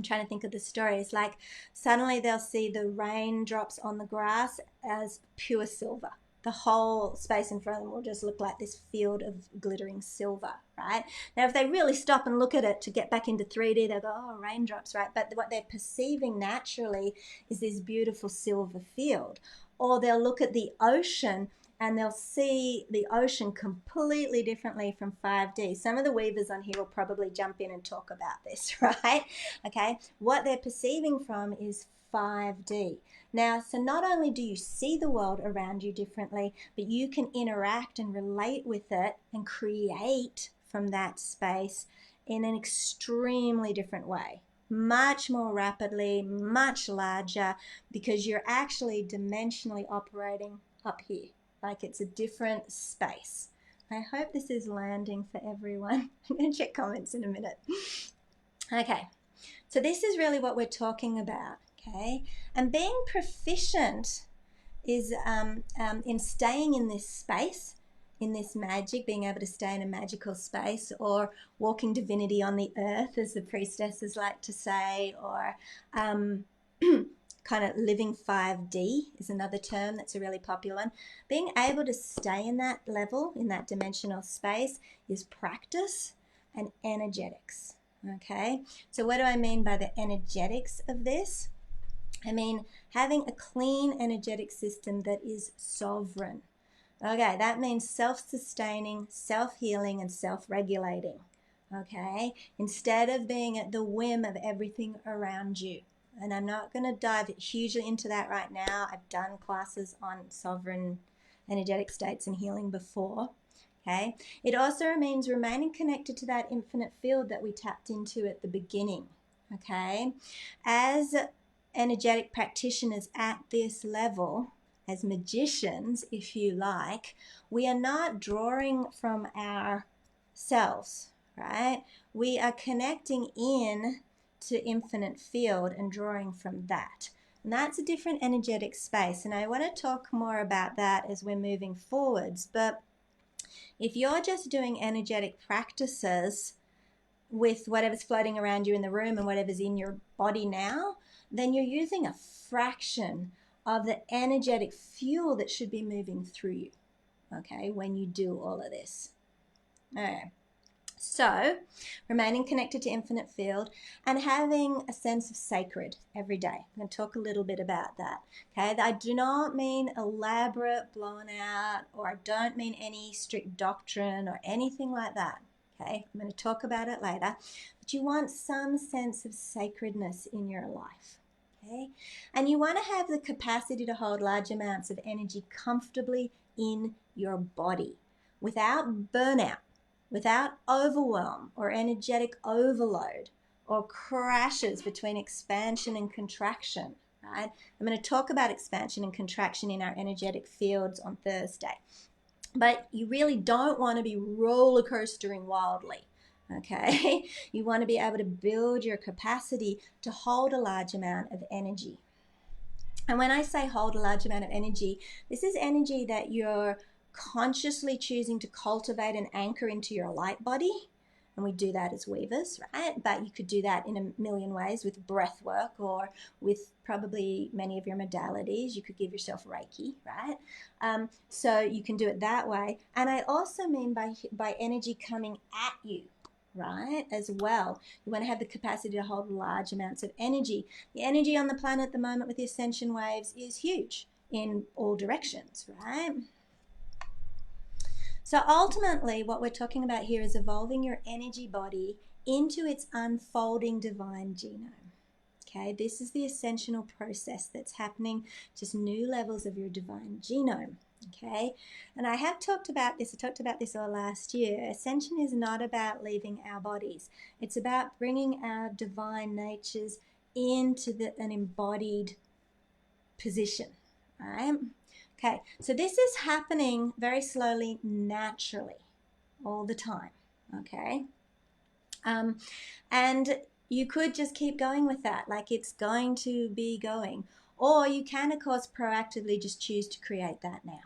trying to think of the story. It's like suddenly they'll see the raindrops on the grass as pure silver. The whole space in front of them will just look like this field of glittering silver, right? Now, if they really stop and look at it to get back into 3D, they'll go, oh, raindrops, right? But what they're perceiving naturally is this beautiful silver field. Or they'll look at the ocean and they'll see the ocean completely differently from 5D. Some of the weavers on here will probably jump in and talk about this, right? Okay, what they're perceiving from is 5D. Now, so not only do you see the world around you differently, but you can interact and relate with it and create from that space in an extremely different way. Much more rapidly, much larger, because you're actually dimensionally operating up here. Like it's a different space. I hope this is landing for everyone. I'm going to check comments in a minute. Okay, so this is really what we're talking about, okay? And being proficient is in staying in this space, in this magic, being able to stay in a magical space, or walking divinity on the earth, as the priestesses like to say, or kind of living 5D is another term that's a really popular one. Being able to stay in that level, in that dimensional space, is practice and energetics, okay? So what do I mean by the energetics of this? I mean having a clean energetic system that is sovereign. Okay, that means self-sustaining, self-healing, and self-regulating. Okay, instead of being at the whim of everything around you. And I'm not going to dive hugely into that right now. I've done classes on sovereign energetic states and healing before. Okay, it also means remaining connected to that infinite field that we tapped into at the beginning. Okay, as energetic practitioners at this level, as magicians, if you like, we are not drawing from ourselves, right? We are connecting in to infinite field and drawing from that. And that's a different energetic space. And I want to talk more about that as we're moving forwards. But if you're just doing energetic practices with whatever's floating around you in the room and whatever's in your body now, then you're using a fraction of the energetic fuel that should be moving through you, okay, when you do all of this. All right. So, remaining connected to infinite field and having a sense of sacred every day. I'm going to talk a little bit about that. Okay, I do not mean elaborate, blown out, or I don't mean any strict doctrine or anything like that. Okay, I'm going to talk about it later. But you want some sense of sacredness in your life. Okay, and you want to have the capacity to hold large amounts of energy comfortably in your body without burnout, without overwhelm or energetic overload or crashes between expansion and contraction, right? I'm going to talk about expansion and contraction in our energetic fields on Thursday. But you really don't want to be roller coastering wildly, okay? You want to be able to build your capacity to hold a large amount of energy. And when I say hold a large amount of energy, this is energy that you're consciously choosing to cultivate and anchor into your light body. And we do that as weavers, right? But you could do that in a million ways with breath work or with probably many of your modalities. You could give yourself Reiki, right? So you can do it that way. And I also mean by energy coming at you, right, as well. You want to have the capacity to hold large amounts of energy. The energy on the planet at the moment with the ascension waves is huge in all directions, right? So ultimately, what we're talking about here is evolving your energy body into its unfolding divine genome. Okay, this is the ascensional process that's happening, just new levels of your divine genome. Okay, and I have talked about this, I talked about this all last year. Ascension is not about leaving our bodies. It's about bringing our divine natures into an embodied position, right? Okay, so this is happening very slowly, naturally, all the time, okay? And you could just keep going with that, like it's going to be going. Or you can, of course, proactively just choose to create that now,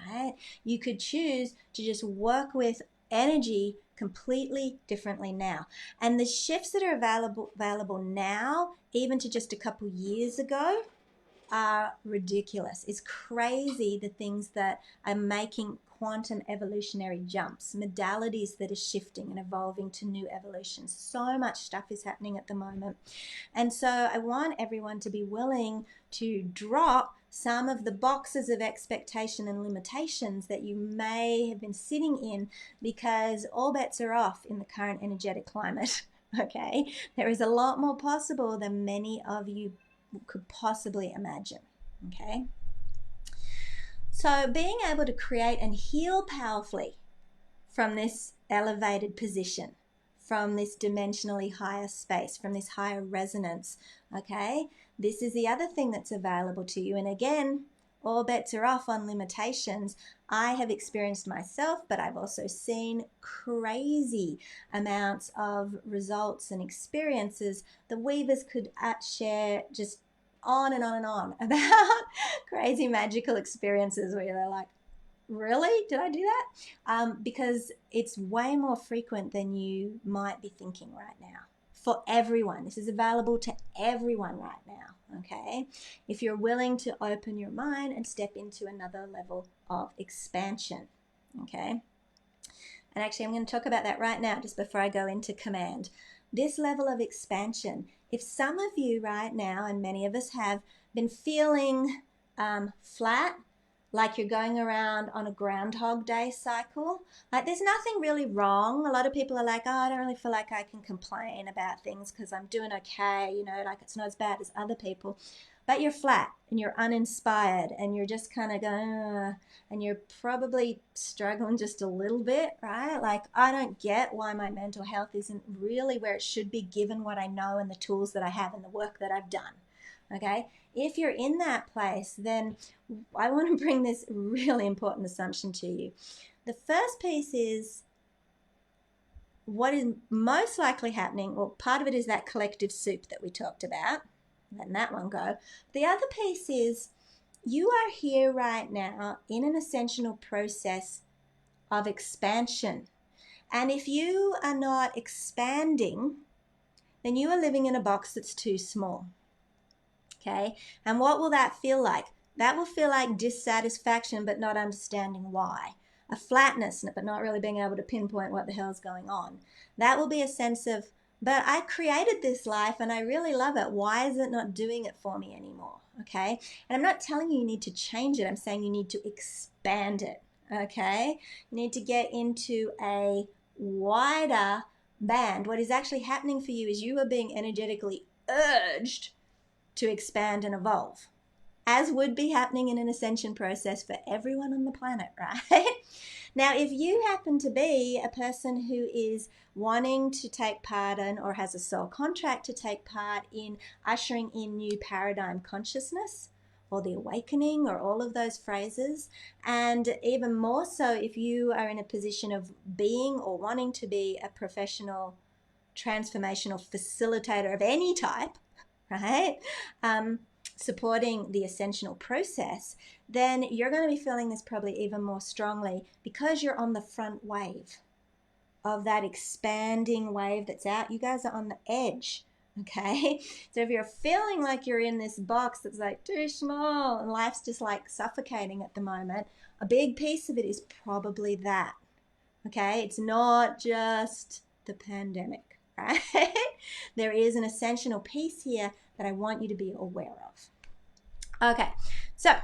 right? You could choose to just work with energy completely differently now. And the shifts that are available now, even to just a couple years ago, are ridiculous. It's crazy the things that are making quantum evolutionary jumps, modalities that are shifting and evolving to new evolutions. So much stuff is happening at the moment. And so I want everyone to be willing to drop some of the boxes of expectation and limitations that you may have been sitting in, because all bets are off in the current energetic climate. Okay, there is a lot more possible than many of you could possibly imagine. Okay, so being able to create and heal powerfully from this elevated position, from this dimensionally higher space, from this higher resonance, okay, this is the other thing that's available to you. And again, all bets are off on limitations. I have experienced myself, but I've also seen crazy amounts of results and experiences the weavers could share just on and on and on about crazy magical experiences where they're like, really? Did I do that? Because it's way more frequent than you might be thinking right now. For everyone. This is available to everyone right now, okay? If you're willing to open your mind and step into another level of expansion, okay? And actually, I'm going to talk about that right now, just before I go into command. This level of expansion, if some of you right now, and many of us have, been feeling flat, like you're going around on a Groundhog Day cycle. Like there's nothing really wrong. A lot of people are like, oh, I don't really feel like I can complain about things because I'm doing okay, you know, like it's not as bad as other people. But you're flat and you're uninspired and you're just kind of going, and you're probably struggling just a little bit, right? Like I don't get why my mental health isn't really where it should be given what I know and the tools that I have and the work that I've done. Okay, if you're in that place, then I want to bring this really important assumption to you. The first piece is what is most likely happening, well, part of it is that collective soup that we talked about. Letting that one go. The other piece is you are here right now in an ascensional process of expansion. And if you are not expanding, then you are living in a box that's too small. Okay, and what will that feel like? That will feel like dissatisfaction, but not understanding why. A flatness, but not really being able to pinpoint what the hell's going on. That will be a sense of, but I created this life and I really love it. Why is it not doing it for me anymore? Okay, and I'm not telling you need to change it. I'm saying you need to expand it. Okay, you need to get into a wider band. What is actually happening for you is you are being energetically urged to expand and evolve, as would be happening in an ascension process for everyone on the planet, right? Now, if you happen to be a person who is wanting to take part in or has a soul contract to take part in ushering in new paradigm consciousness or the awakening or all of those phrases, and even more so if you are in a position of being or wanting to be a professional transformational facilitator of any type, right? Supporting the ascensional process, then you're going to be feeling this probably even more strongly because you're on the front wave of that expanding wave that's out. You guys are on the edge, okay? So if you're feeling like you're in this box that's like too small and life's just like suffocating at the moment, a big piece of it is probably that, okay? It's not just the pandemic, right? There is an ascensional piece here that I want you to be aware of. Okay, so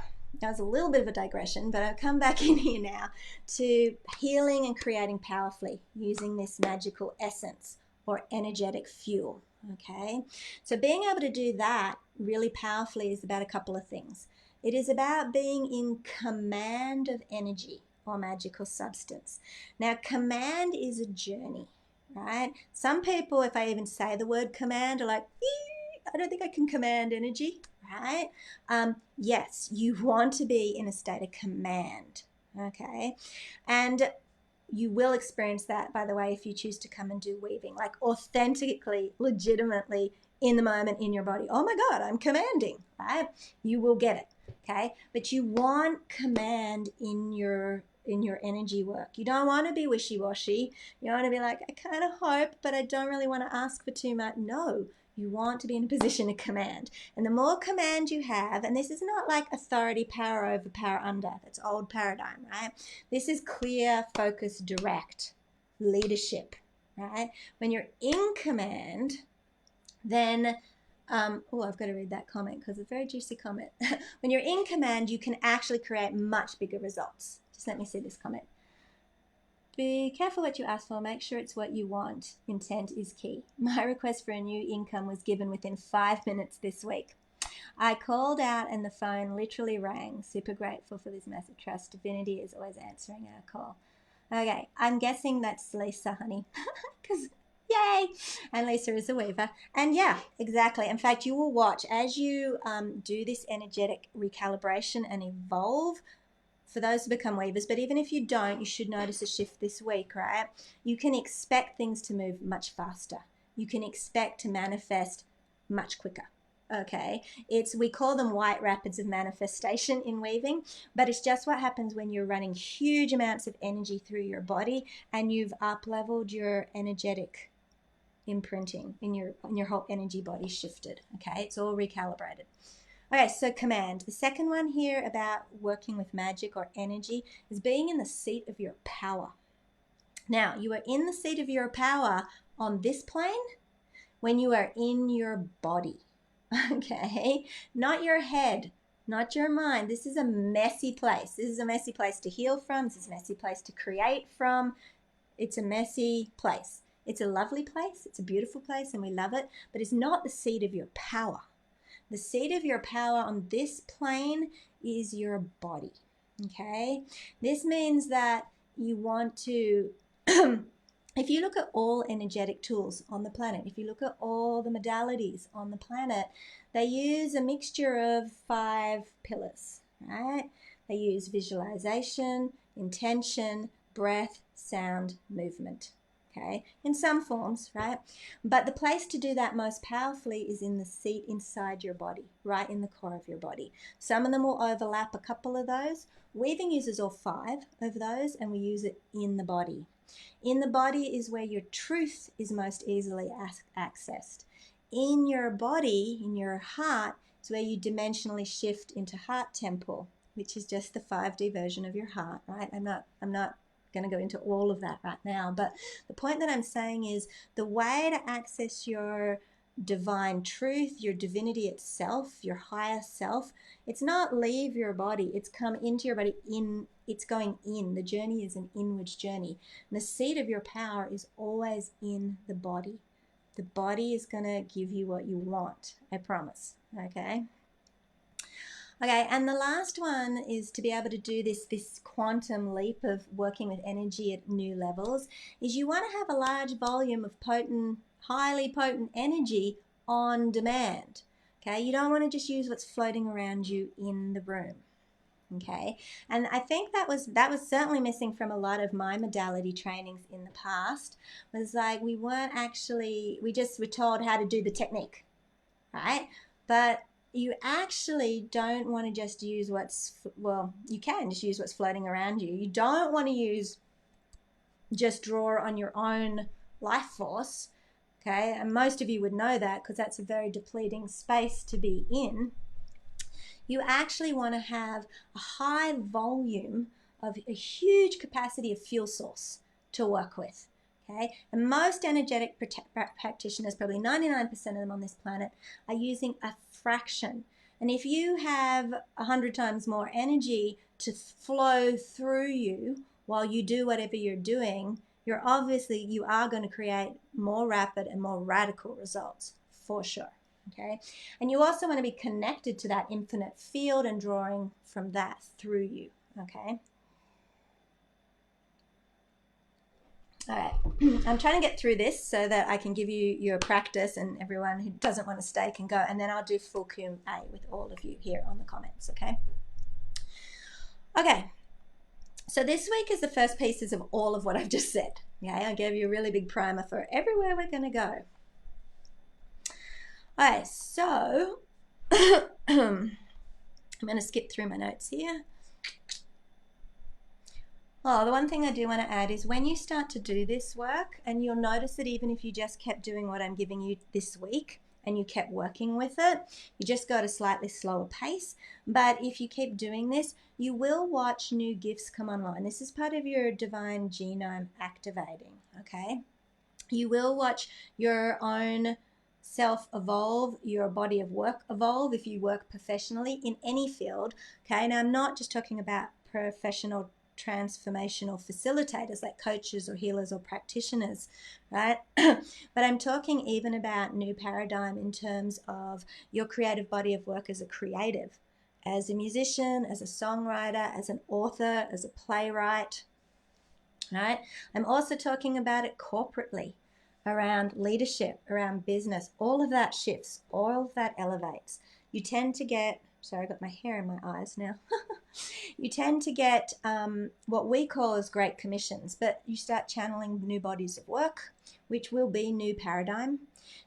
that was a little bit of a digression, but I've come back in here now to healing and creating powerfully using this magical essence or energetic fuel. Okay, so being able to do that really powerfully is about a couple of things. It is about being in command of energy or magical substance. Now, command is a journey, right? Some people, if I even say the word command, are like, I don't think I can command energy, right? Yes, you want to be in a state of command, okay? And you will experience that, by the way, if you choose to come and do weaving, like authentically, legitimately, in the moment, in your body. Oh my God, I'm commanding, right? You will get it, okay? But you want command in your energy work. You don't want to be wishy-washy. You want to be like, I kind of hope, but I don't really want to ask for too much. No, you want to be in a position of command. And the more command you have, and this is not like authority, power over, power under. That's old paradigm, right? This is clear, focused, direct leadership, right? When you're in command, then, I've got to read that comment because it's a very juicy comment. When you're in command, you can actually create much bigger results. Just let me see this comment. Be careful what you ask for. Make sure it's what you want. Intent is key. My request for a new income was given within 5 minutes this week. I called out and the phone literally rang. Super grateful for this massive trust. Divinity is always answering our call. Okay, I'm guessing that's Lisa, honey. Because yay! And Lisa is a weaver. And yeah, exactly. In fact, you will watch as you do this energetic recalibration and evolve. For those who become weavers, but even if you don't, you should notice a shift this week, right? You can expect things to move much faster. You can expect to manifest much quicker. Okay, we call them white rapids of manifestation in weaving, but it's just what happens when you're running huge amounts of energy through your body and you've up-leveled your energetic imprinting in your whole energy body shifted. Okay, it's all recalibrated. Okay, so command. The second one here about working with magic or energy is being in the seat of your power. Now, you are in the seat of your power on this plane when you are in your body, okay? Not your head, not your mind. This is a messy place. This is a messy place to heal from. This is a messy place to create from. It's a messy place. It's a lovely place. It's a beautiful place and we love it, but it's not the seat of your power. The seat of your power on this plane is your body, okay? This means that you want to, if you look at all energetic tools on the planet, if you look at all the modalities on the planet, they use a mixture of 5 pillars, right? They use visualization, intention, breath, sound, movement, okay, in some forms, right? But the place to do that most powerfully is in the seat inside your body, right in the core of your body. Some of them will overlap a couple of those. Weaving uses all 5 of those, and we use it in the body. In the body is where your truth is most easily accessed. In your body, in your heart, is where you dimensionally shift into heart temple, which is just the 5D version of your heart, right? I'm not going to go into all of that right now, but the point that I'm saying is the way to access your divine truth, your divinity itself, your higher self, it's not leave your body, it's come into your body, it's going in. The journey is an inwards journey. And the seat of your power is always in the body. The body is going to give you what you want, I promise, okay? Okay, and the last one is to be able to do this quantum leap of working with energy at new levels, is you want to have a large volume of potent, highly potent energy on demand. Okay, you don't want to just use what's floating around you in the room. Okay, and I think that was certainly missing from a lot of my modality trainings in the past, was like we just were told how to do the technique, right? But you actually don't want to just use you can just use what's floating around you. You don't want to just draw on your own life force, okay? And most of you would know that because that's a very depleting space to be in. You actually want to have a high volume of a huge capacity of fuel source to work with. Okay? And most energetic practitioners, probably 99% of them on this planet, are using a fraction. And if you have 100 times more energy to flow through you while you do whatever you're doing, you are going to create more rapid and more radical results, for sure. Okay? And you also want to be connected to that infinite field and drawing from that through you. Okay? All right, I'm trying to get through this so that I can give you your practice and everyone who doesn't want to stay can go, and then I'll do full Q&A with all of you here on the comments, okay? Okay, so this week is the first pieces of all of what I've just said, okay? I gave you a really big primer for everywhere we're going to go. All right, so I'm going to skip through my notes here. Oh, the one thing I do want to add is when you start to do this work, and you'll notice that even if you just kept doing what I'm giving you this week and you kept working with it, you just go at a slightly slower pace. But if you keep doing this, you will watch new gifts come online. This is part of your divine genome activating, okay? You will watch your own self evolve, your body of work evolve if you work professionally in any field, okay? Now, I'm not just talking about professional transformational facilitators like coaches or healers or practitioners, right? But I'm talking even about new paradigm in terms of your creative body of work as a creative, as a musician, as a songwriter, as an author, as a playwright, right? I'm also talking about it corporately, around leadership, around business. All of that shifts, all of that elevates. You tend to get, sorry, I've got my hair in my eyes now. You tend to get what we call as great commissions, but you start channeling new bodies of work, which will be new paradigm.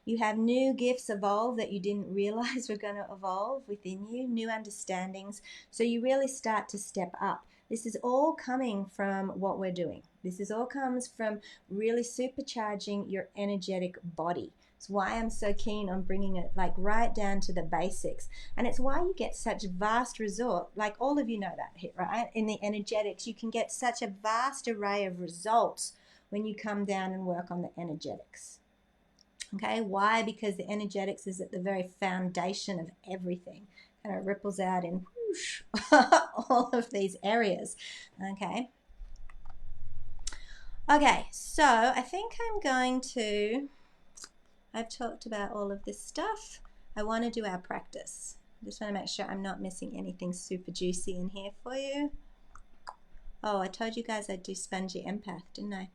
You have new gifts evolve that you didn't realize were going to evolve within you, new understandings. So you really start to step up. This is all coming from what we're doing. This is all comes from really supercharging your energetic body. It's why I'm so keen on bringing it like right down to the basics. And it's why you get such vast result, like all of you know that, right? In the energetics, you can get such a vast array of results when you come down and work on the energetics. Okay, why? Because the energetics is at the very foundation of everything. and it ripples out in whoosh, all of these areas. Okay. Okay, so I think I'm going to, I've talked about all of this stuff. I want to do our practice. I just want to make sure I'm not missing anything super juicy in here for you. Oh, I told you guys I'd do spongy empath, didn't I?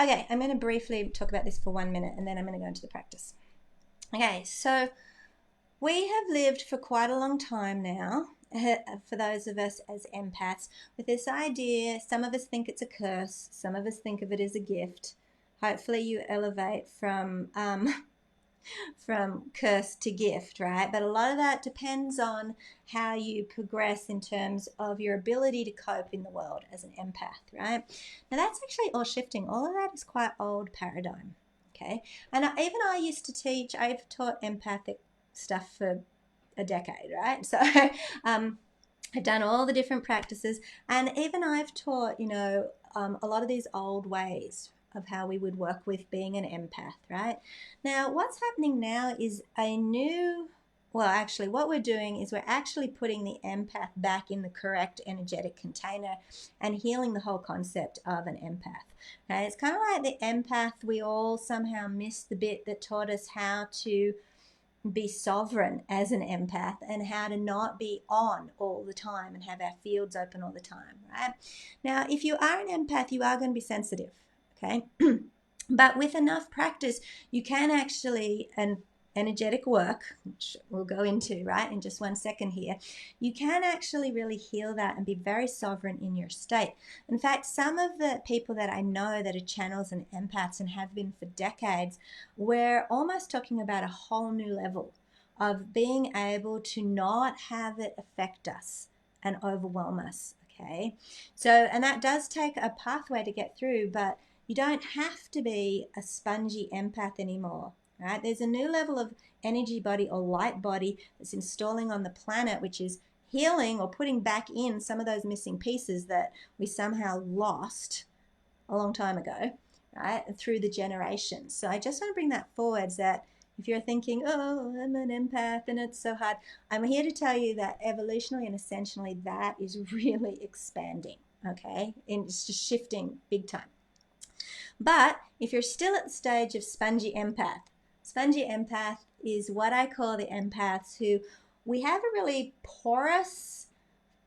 Okay, I'm going to briefly talk about this for 1 minute and then I'm going to go into the practice. Okay, so we have lived for quite a long time now, for those of us as empaths, with this idea. Some of us think it's a curse, some of us think of it as a gift. Hopefully you elevate from curse to gift, right? But a lot of that depends on how you progress in terms of your ability to cope in the world as an empath, right? Now that's actually all shifting. All of that is quite old paradigm, okay? And even I used to teach, I've taught empathic stuff for a decade, right? So I've done all the different practices, and even I've taught, a lot of these old ways of how we would work with being an empath, right? Now, what's happening now is what we're doing is we're actually putting the empath back in the correct energetic container and healing the whole concept of an empath. Okay? It's kind of like the empath, we all somehow missed the bit that taught us how to be sovereign as an empath and how to not be on all the time and have our fields open all the time, right? Now, if you are an empath, you are going to be sensitive, okay? But with enough practice, you can actually, and energetic work, which we'll go into, right, in just 1 second here, you can actually really heal that and be very sovereign in your state. In fact, some of the people that I know that are channels and empaths and have been for decades, we're almost talking about a whole new level of being able to not have it affect us and overwhelm us, okay? So, and that does take a pathway to get through, but you don't have to be a spongy empath anymore, right? There's a new level of energy body or light body that's installing on the planet, which is healing or putting back in some of those missing pieces that we somehow lost a long time ago, right? Through the generations. So I just want to bring that forwards, that if you're thinking, oh, I'm an empath and it's so hard, I'm here to tell you that evolutionally and ascensionally that is really expanding, okay? And it's just shifting big time. But if you're still at the stage of spongy empath is what I call the empaths who we have a really porous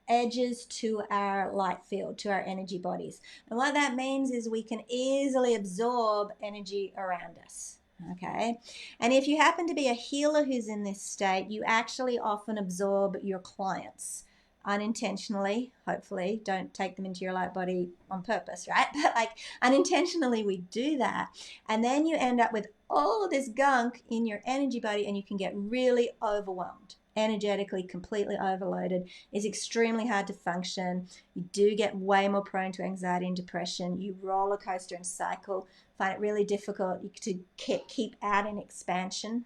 edges to our light field, to our energy bodies. And what that means is we can easily absorb energy around us. Okay. And if you happen to be a healer who's in this state, you actually often absorb your clients unintentionally. Hopefully, don't take them into your light body on purpose, right? But like unintentionally we do that, and then you end up with all of this gunk in your energy body and you can get really overwhelmed, energetically completely overloaded. Is extremely hard to function. You do get way more prone to anxiety and depression. You roller coaster and cycle, find it really difficult to keep out in expansion.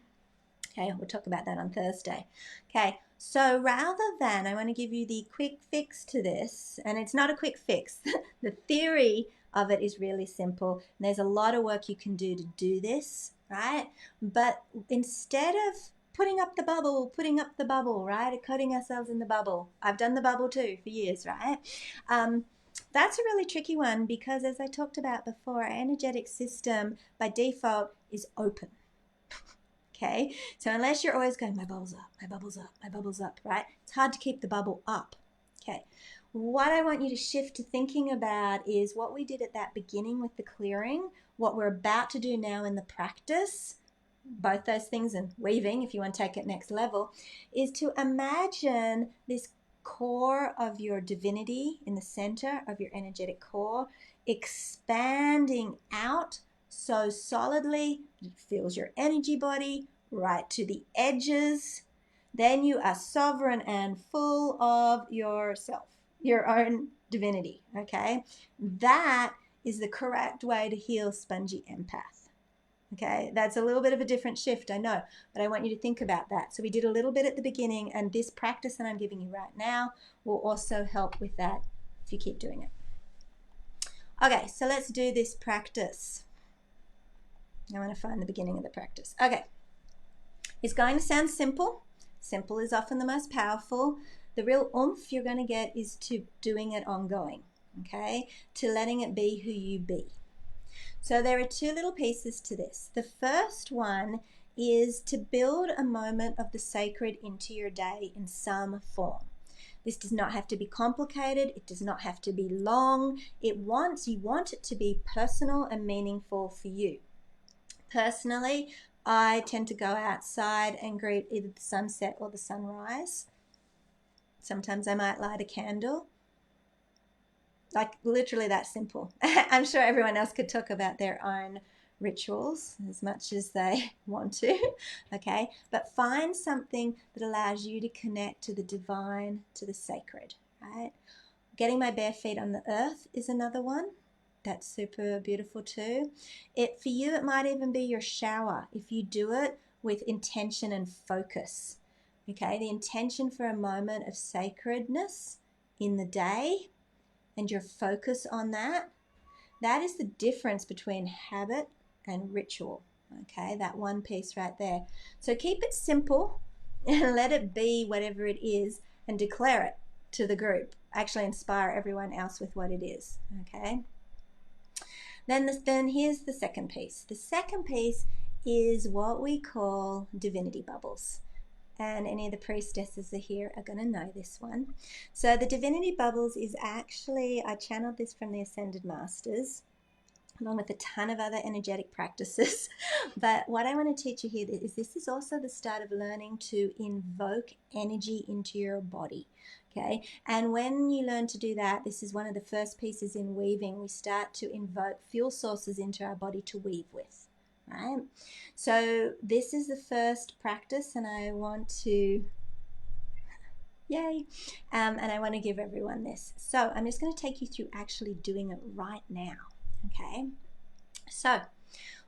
Okay, we'll talk about that on Thursday. Okay, so rather than, I want to give you the quick fix to this, and it's not a quick fix. The theory of it is really simple. And there's a lot of work you can do to do this, right? But instead of putting up the bubble, right? Coating ourselves in the bubble. I've done the bubble too for years, right? That's a really tricky one because, as I talked about before, our energetic system by default is open. Okay, so unless you're always going, my bubble's up, my bubble's up, my bubble's up, right? It's hard to keep the bubble up. Okay, what I want you to shift to thinking about is what we did at that beginning with the clearing, what we're about to do now in the practice, both those things, and weaving, if you want to take it next level, is to imagine this core of your divinity in the center of your energetic core expanding out so solidly it fills your energy body right to the edges. Then you are sovereign and full of yourself, your own divinity, okay? That is the correct way to heal spongy empath. Okay, that's a little bit of a different shift, I know, but I want you to think about that. So we did a little bit at the beginning, and this practice that I'm giving you right now will also help with that if you keep doing it. Okay, so let's do this practice. I want to find the beginning of the practice. Okay, it's going to sound simple, Simple is often the most powerful. The real oomph you're going to get is to doing it ongoing, okay? To letting it be who you be. So there are two little pieces to this. The first one is to build a moment of the sacred into your day in some form. This does not have to be complicated. It does not have to be long. You want it to be personal and meaningful for you. Personally, I tend to go outside and greet either the sunset or the sunrise. Sometimes I might light a candle. Like literally that simple. I'm sure everyone else could talk about their own rituals as much as they want to, okay? But find something that allows you to connect to the divine, to the sacred, right? Getting my bare feet on the earth is another one. That's super beautiful too. For you, it might even be your shower if you do it with intention and focus, okay? The intention for a moment of sacredness in the day and your focus on that, that is the difference between habit and ritual, okay? That one piece right there. So keep it simple and let it be whatever it is and declare it to the group. Actually inspire everyone else with what it is, okay? Then here's the second piece. The second piece is what we call divinity bubbles. And any of the priestesses are here are going to know this one. So the divinity bubbles is actually, I channeled this from the Ascended Masters, along with a ton of other energetic practices. But what I want to teach you here is this is also the start of learning to invoke energy into your body. Okay, and when you learn to do that, this is one of the first pieces in weaving. We start to invoke fuel sources into our body to weave with. Right, so this is the first practice, and I want to, yay, and I want to give everyone this. So I'm just going to take you through actually doing it right now, okay? So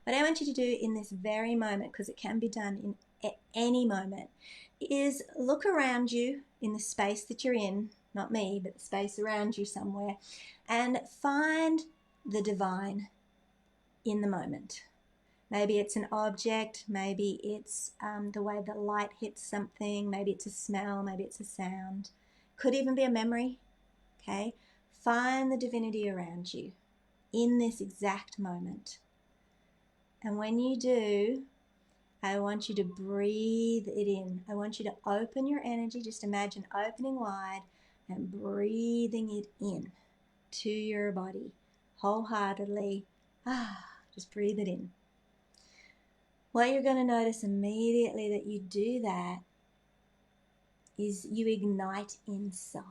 what I want you to do in this very moment, because it can be done in at any moment, is look around you in the space that you're in, not me, but the space around you somewhere, and find the divine in the moment. Maybe it's an object, maybe it's the way the light hits something, maybe it's a smell, maybe it's a sound. Could even be a memory, okay? Find the divinity around you in this exact moment. And when you do, I want you to breathe it in. I want you to open your energy. Just imagine opening wide and breathing it in to your body wholeheartedly. Just breathe it in. What you're going to notice immediately that you do that is you ignite inside.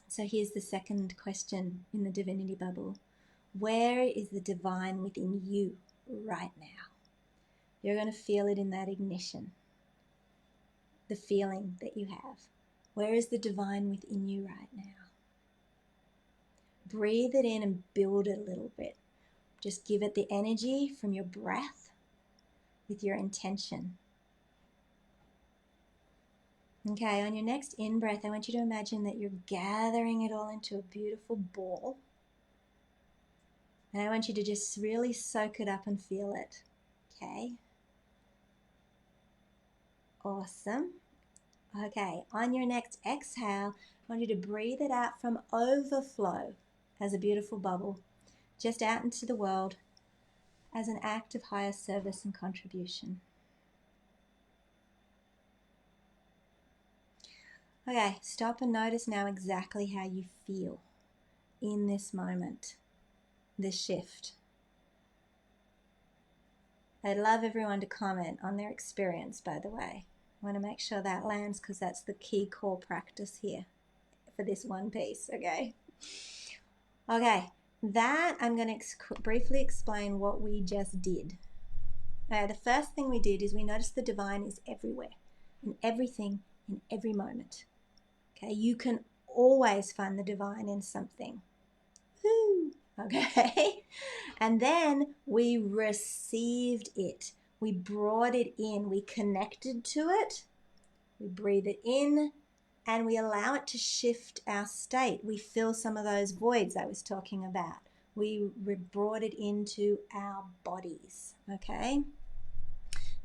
So here's the second question in the divinity bubble. Where is the divine within you right now? You're going to feel it in that ignition, the feeling that you have. Where is the divine within you right now? Breathe it in and build it a little bit. Just give it the energy from your breath with your intention. Okay, on your next in-breath, I want you to imagine that you're gathering it all into a beautiful ball. And I want you to just really soak it up and feel it. Okay? Awesome. Okay, on your next exhale, I want you to breathe it out from overflow as a beautiful bubble, just out into the world as an act of higher service and contribution. Okay, stop and notice now exactly how you feel in this moment, this shift. I'd love everyone to comment on their experience, by the way. I want to make sure that lands because that's the key core practice here for this one piece, okay? Okay, that I'm going to briefly explain what we just did. The first thing we did is we noticed the divine is everywhere, in everything, in every moment. Okay, you can always find the divine in something. Woo! Okay, and then we received it. We brought it in. We connected to it. We breathe it in, and we allow it to shift our state. We fill some of those voids I was talking about. We brought it into our bodies. Okay.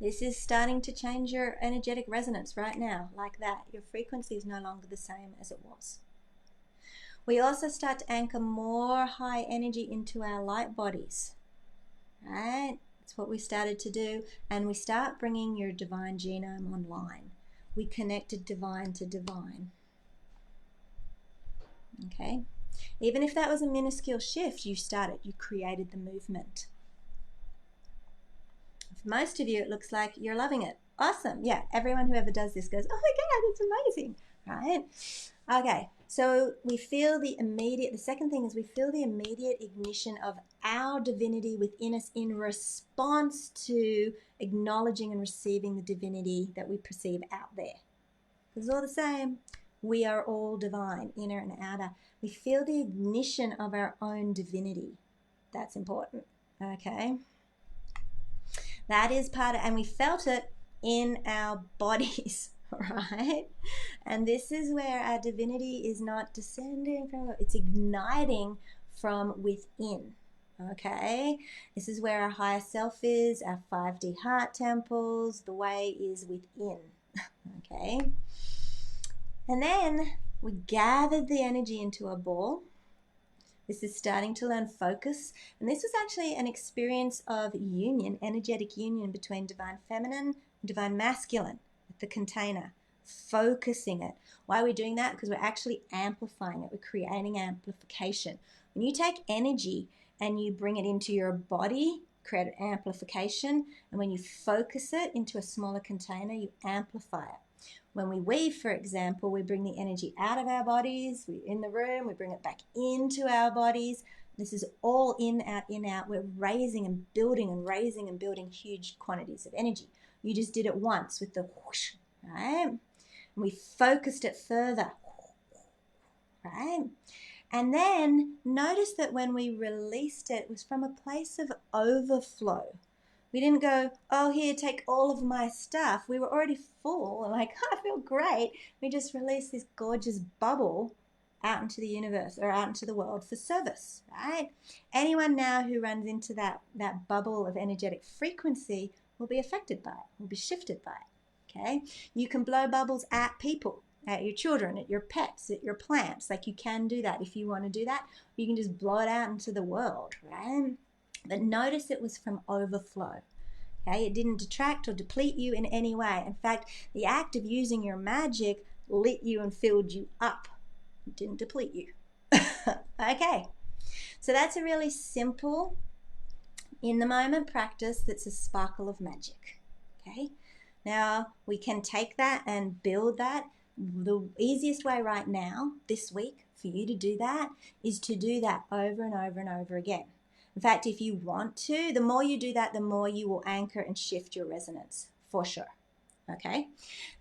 This is starting to change your energetic resonance right now, like that. Your frequency is no longer the same as it was. We also start to anchor more high energy into our light bodies, right? That's what we started to do. And we start bringing your divine genome online. We connected divine to divine. Okay? Even if that was a minuscule shift, you created the movement. For most of you, it looks like you're loving it. Awesome. Yeah, everyone who ever does this goes, oh my God, it's amazing, right? Okay, so we feel the second thing is we feel the immediate ignition of our divinity within us in response to acknowledging and receiving the divinity that we perceive out there. It's all the same. We are all divine, inner and outer. We feel the ignition of our own divinity. That's important, okay? That is part of, and we felt it in our bodies, right? And this is where our divinity is not descending from, it's igniting from within, okay? This is where our higher self is, our 5D heart temples, the way is within, okay? And then we gathered the energy into a ball. This is starting to learn focus. And this was actually an experience of union, energetic union between divine feminine and divine masculine with the container, focusing it. Why are we doing that? Because we're actually amplifying it. We're creating amplification. When you take energy and you bring it into your body, create amplification. And when you focus it into a smaller container, you amplify it. When we weave, for example, we bring the energy out of our bodies. We're in the room, we bring it back into our bodies. This is all in, out, in, out. We're raising and building and raising and building huge quantities of energy. You just did it once with the whoosh, right? And we focused it further, right? And then notice that when we released it, it was from a place of overflow. We didn't go, oh, here, take all of my stuff. We were already full, like, I feel great. We just released this gorgeous bubble out into the universe or out into the world for service, right? Anyone now who runs into that bubble of energetic frequency will be affected by it, will be shifted by it, okay? You can blow bubbles at people, at your children, at your pets, at your plants. Like, you can do that if you want to do that. You can just blow it out into the world, right? But notice it was from overflow. Okay, it didn't detract or deplete you in any way. In fact, the act of using your magic lit you and filled you up. It didn't deplete you. Okay, so that's a really simple, in the moment practice that's a sparkle of magic. Okay, now we can take that and build that. The easiest way right now, this week, for you to do that is to do that over and over and over again. In fact, if you want to, the more you do that, the more you will anchor and shift your resonance, for sure, okay?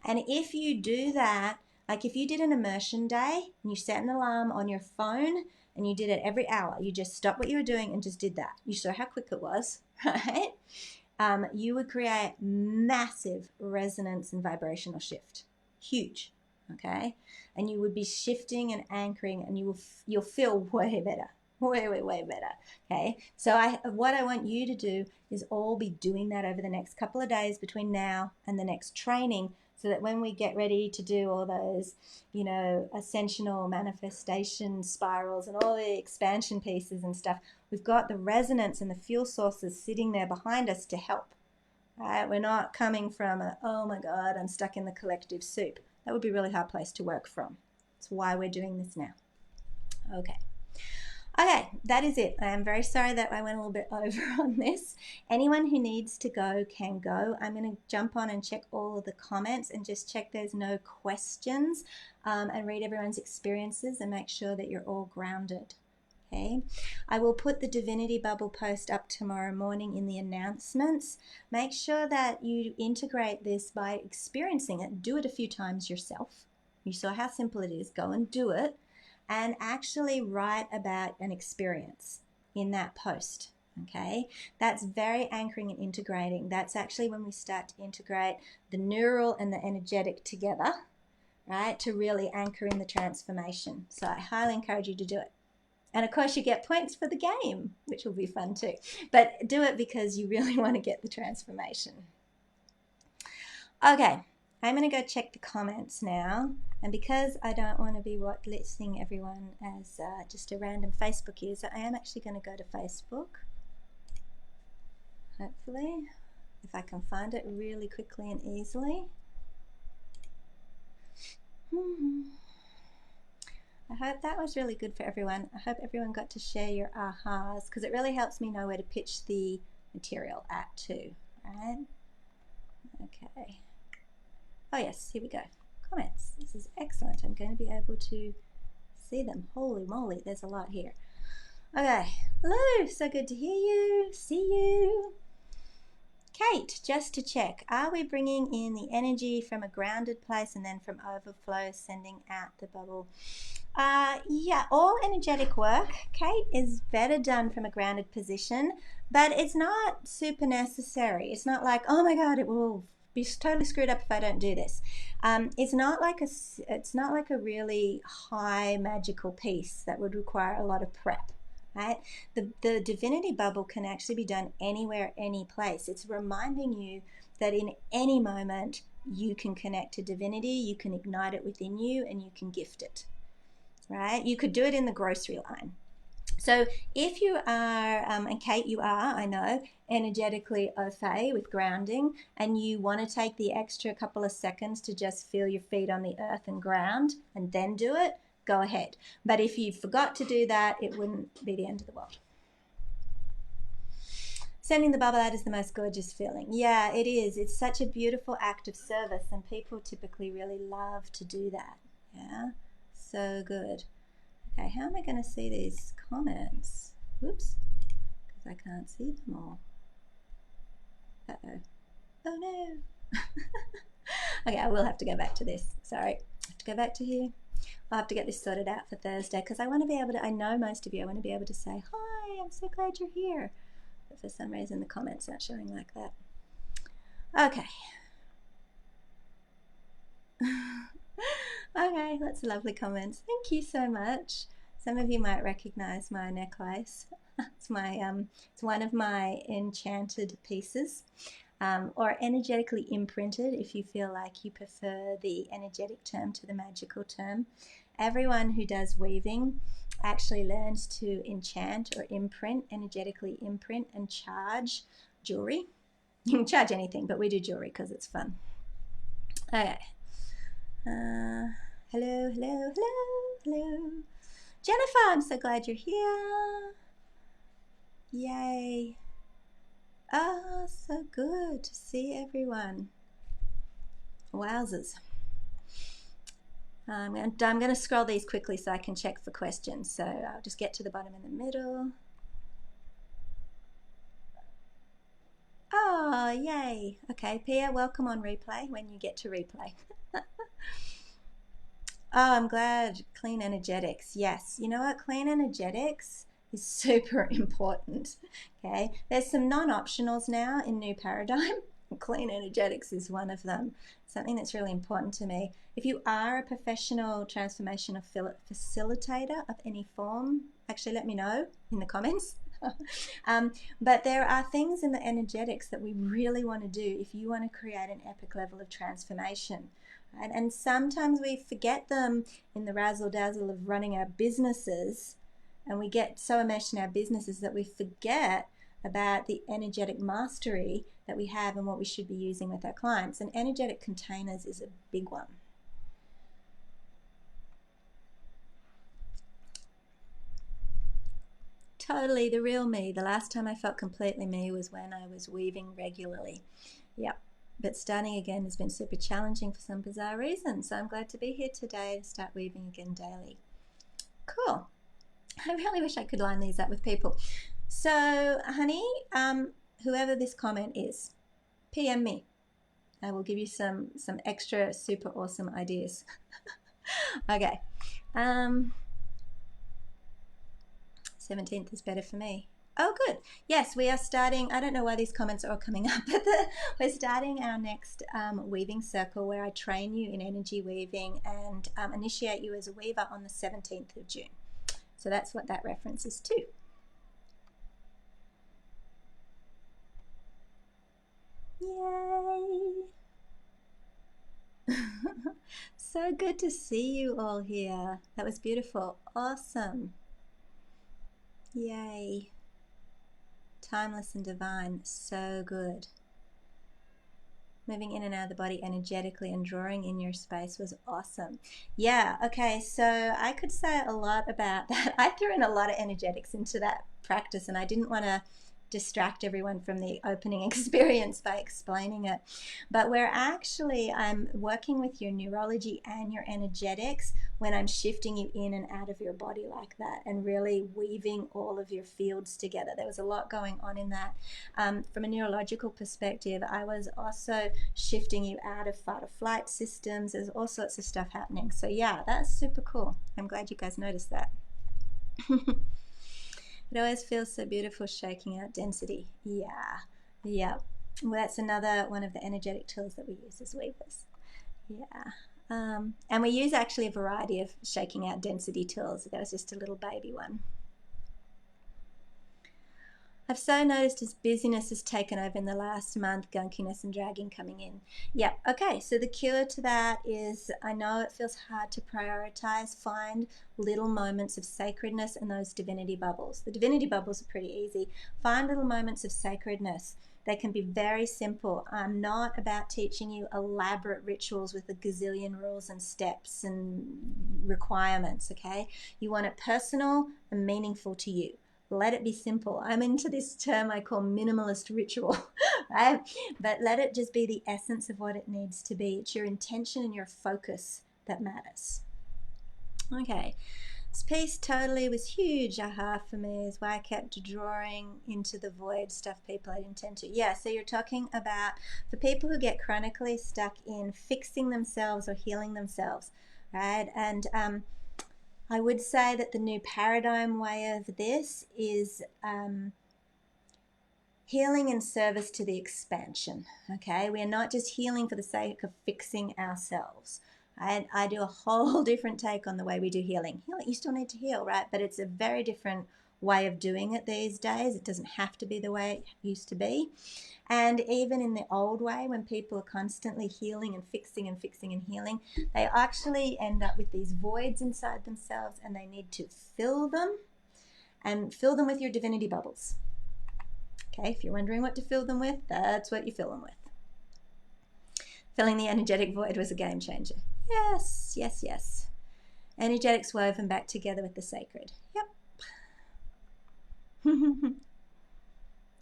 And if you do that, like if you did an immersion day and you set an alarm on your phone and you did it every hour, you just stopped what you were doing and just did that. You saw how quick it was, right? You would create massive resonance and vibrational shift, huge, okay? And you would be shifting and anchoring, and you'll feel way better. Way better. Okay, so what I want you to do is all be doing that over the next couple of days between now and the next training, so that when we get ready to do all those, ascensional manifestation spirals and all the expansion pieces and stuff, we've got the resonance and the fuel sources sitting there behind us to help. Right? We're not coming from oh my God, I'm stuck in the collective soup. That would be a really hard place to work from. That's why we're doing this now. Okay, that is it. I am very sorry that I went a little bit over on this. Anyone who needs to go can go. I'm going to jump on and check all of the comments and just check there's no questions, and read everyone's experiences and make sure that you're all grounded. Okay, I will put the Divinity Bubble post up tomorrow morning in the announcements. Make sure that you integrate this by experiencing it. Do it a few times yourself. You saw how simple it is. Go and do it. And actually write about an experience in that post, okay? That's very anchoring and integrating. That's actually when we start to integrate the neural and the energetic together, right, to really anchor in the transformation. So I highly encourage you to do it. And of course you get points for the game, which will be fun too. But do it because you really want to get the transformation. Okay, I'm going to go check the comments now. And because I don't want to be listing everyone as just a random Facebook user, I am actually going to go to Facebook. Hopefully, if I can find it really quickly and easily. I hope that was really good for everyone. I hope everyone got to share your ahas, because it really helps me know where to pitch the material at too, right? Okay. Oh yes, here we go. Comments. This is excellent. I'm going to be able to see them. Holy moly, there's a lot here. Okay. Hello, so good to hear you, see you. Kate, just to check, are we bringing in the energy from a grounded place and then from overflow sending out the bubble? Yeah, all energetic work, Kate, is better done from a grounded position, but it's not super necessary. It's not like, oh my God, it will be totally screwed up if I don't do this. It's not like a really high magical piece that would require a lot of prep. Right? The divinity bubble can actually be done anywhere, any place. It's reminding you that in any moment you can connect to divinity, you can ignite it within you, and you can gift it. Right? You could do it in the grocery line. So if you are, and Kate, you are, I know, energetically au fait with grounding, and you want to take the extra couple of seconds to just feel your feet on the earth and ground and then do it, go ahead. But if you forgot to do that, it wouldn't be the end of the world. Sending the bubble out is the most gorgeous feeling. Yeah, it is. It's such a beautiful act of service, and people typically really love to do that. Yeah, so good. Okay, how am I going to see these comments? Whoops, because I can't see them all. Uh-oh. Oh no. Okay, I will have to go back to this. Sorry. I have to go back to here. I'll have to get this sorted out for Thursday, because I want to be able to, I know most of you, I want to be able to say, hi, I'm so glad you're here. But for some reason the comments aren't showing like that. Okay. Okay, that's lovely comments. Thank you so much. Some of you might recognize my necklace. It's one of my enchanted pieces, or energetically imprinted if you feel like you prefer the energetic term to the magical term. Everyone who does weaving actually learns to enchant or imprint, energetically imprint and charge jewelry. You can charge anything, but we do jewelry because it's fun. Okay. Hello, hello, hello, hello. Jennifer, I'm so glad you're here. Yay. Oh, so good to see everyone. Wowzers. I'm going to scroll these quickly so I can check for questions. So I'll just get to the bottom in the middle. Oh, yay. Okay, Pia, welcome on replay when you get to replay. Oh, I'm glad. Clean energetics. Yes. You know what? Clean energetics is super important. Okay. There's some non-optionals now in New Paradigm. Clean energetics is one of them. Something that's really important to me. If you are a professional transformational facilitator of any form, actually let me know in the comments. But there are things in the energetics that we really want to do if you want to create an epic level of transformation. Right? And sometimes we forget them in the razzle dazzle of running our businesses, and we get so enmeshed in our businesses that we forget about the energetic mastery that we have and what we should be using with our clients. And energetic containers is a big one. Totally the real me. The last time I felt completely me was when I was weaving regularly. Yep. But starting again has been super challenging for some bizarre reason. So I'm glad to be here today to start weaving again daily. Cool. I really wish I could line these up with people. So, honey, whoever this comment is, PM me. I will give you some extra super awesome ideas. Okay. 17th is better for me. Oh, good. Yes, we are starting. I don't know why these comments are all coming up, but we're starting our next weaving circle where I train you in energy weaving and initiate you as a weaver on the 17th of June. So that's what that reference is to. Yay. So good to see you all here. That was beautiful. Awesome. Yay. Timeless and divine. So good. Moving in and out of the body energetically and drawing in your space was awesome. Yeah, okay, so I could say a lot about that. I threw in a lot of energetics into that practice, and I didn't want to distract everyone from the opening experience by explaining it. But I'm working with your neurology and your energetics when I'm shifting you in and out of your body like that and really weaving all of your fields together. There was a lot going on in that. From a neurological perspective, I was also shifting you out of fight or flight systems. There's all sorts of stuff happening. So yeah, that's super cool. I'm glad you guys noticed that. It always feels so beautiful shaking out density. Yeah. Well, that's another one of the energetic tools that we use as weavers. Yeah. And we use actually a variety of shaking out density tools. That was just a little baby one. I've so noticed as busyness has taken over in the last month, gunkiness and dragging coming in. Yep, okay, so the cure to that is, I know it feels hard to prioritize, find little moments of sacredness and those divinity bubbles. The divinity bubbles are pretty easy. Find little moments of sacredness. They can be very simple. I'm not about teaching you elaborate rituals with a gazillion rules and steps and requirements, okay? You want it personal and meaningful to you. Let it be simple. I'm into this term I call minimalist ritual, right? But let it just be the essence of what it needs to be. It's your intention and your focus that matters. Okay. This piece totally was huge aha for me, is why I kept drawing into the void stuff people I didn't intend to. Yeah, so you're talking about for people who get chronically stuck in fixing themselves or healing themselves, right? And I would say that the new paradigm way of this is healing in service to the expansion, okay? We are not just healing for the sake of fixing ourselves. I do a whole different take on the way we do healing. You still need to heal, right? But it's a very different way of doing it these days. It doesn't have to be the way it used to be. And even in the old way, when people are constantly healing and fixing and fixing and healing, they actually end up with these voids inside themselves, and they need to fill them, and fill them with your divinity bubbles. Okay, if you're wondering what to fill them with, that's what you fill them with. Filling the energetic void was a game changer. Yes. Energetics woven back together with the sacred. Yep.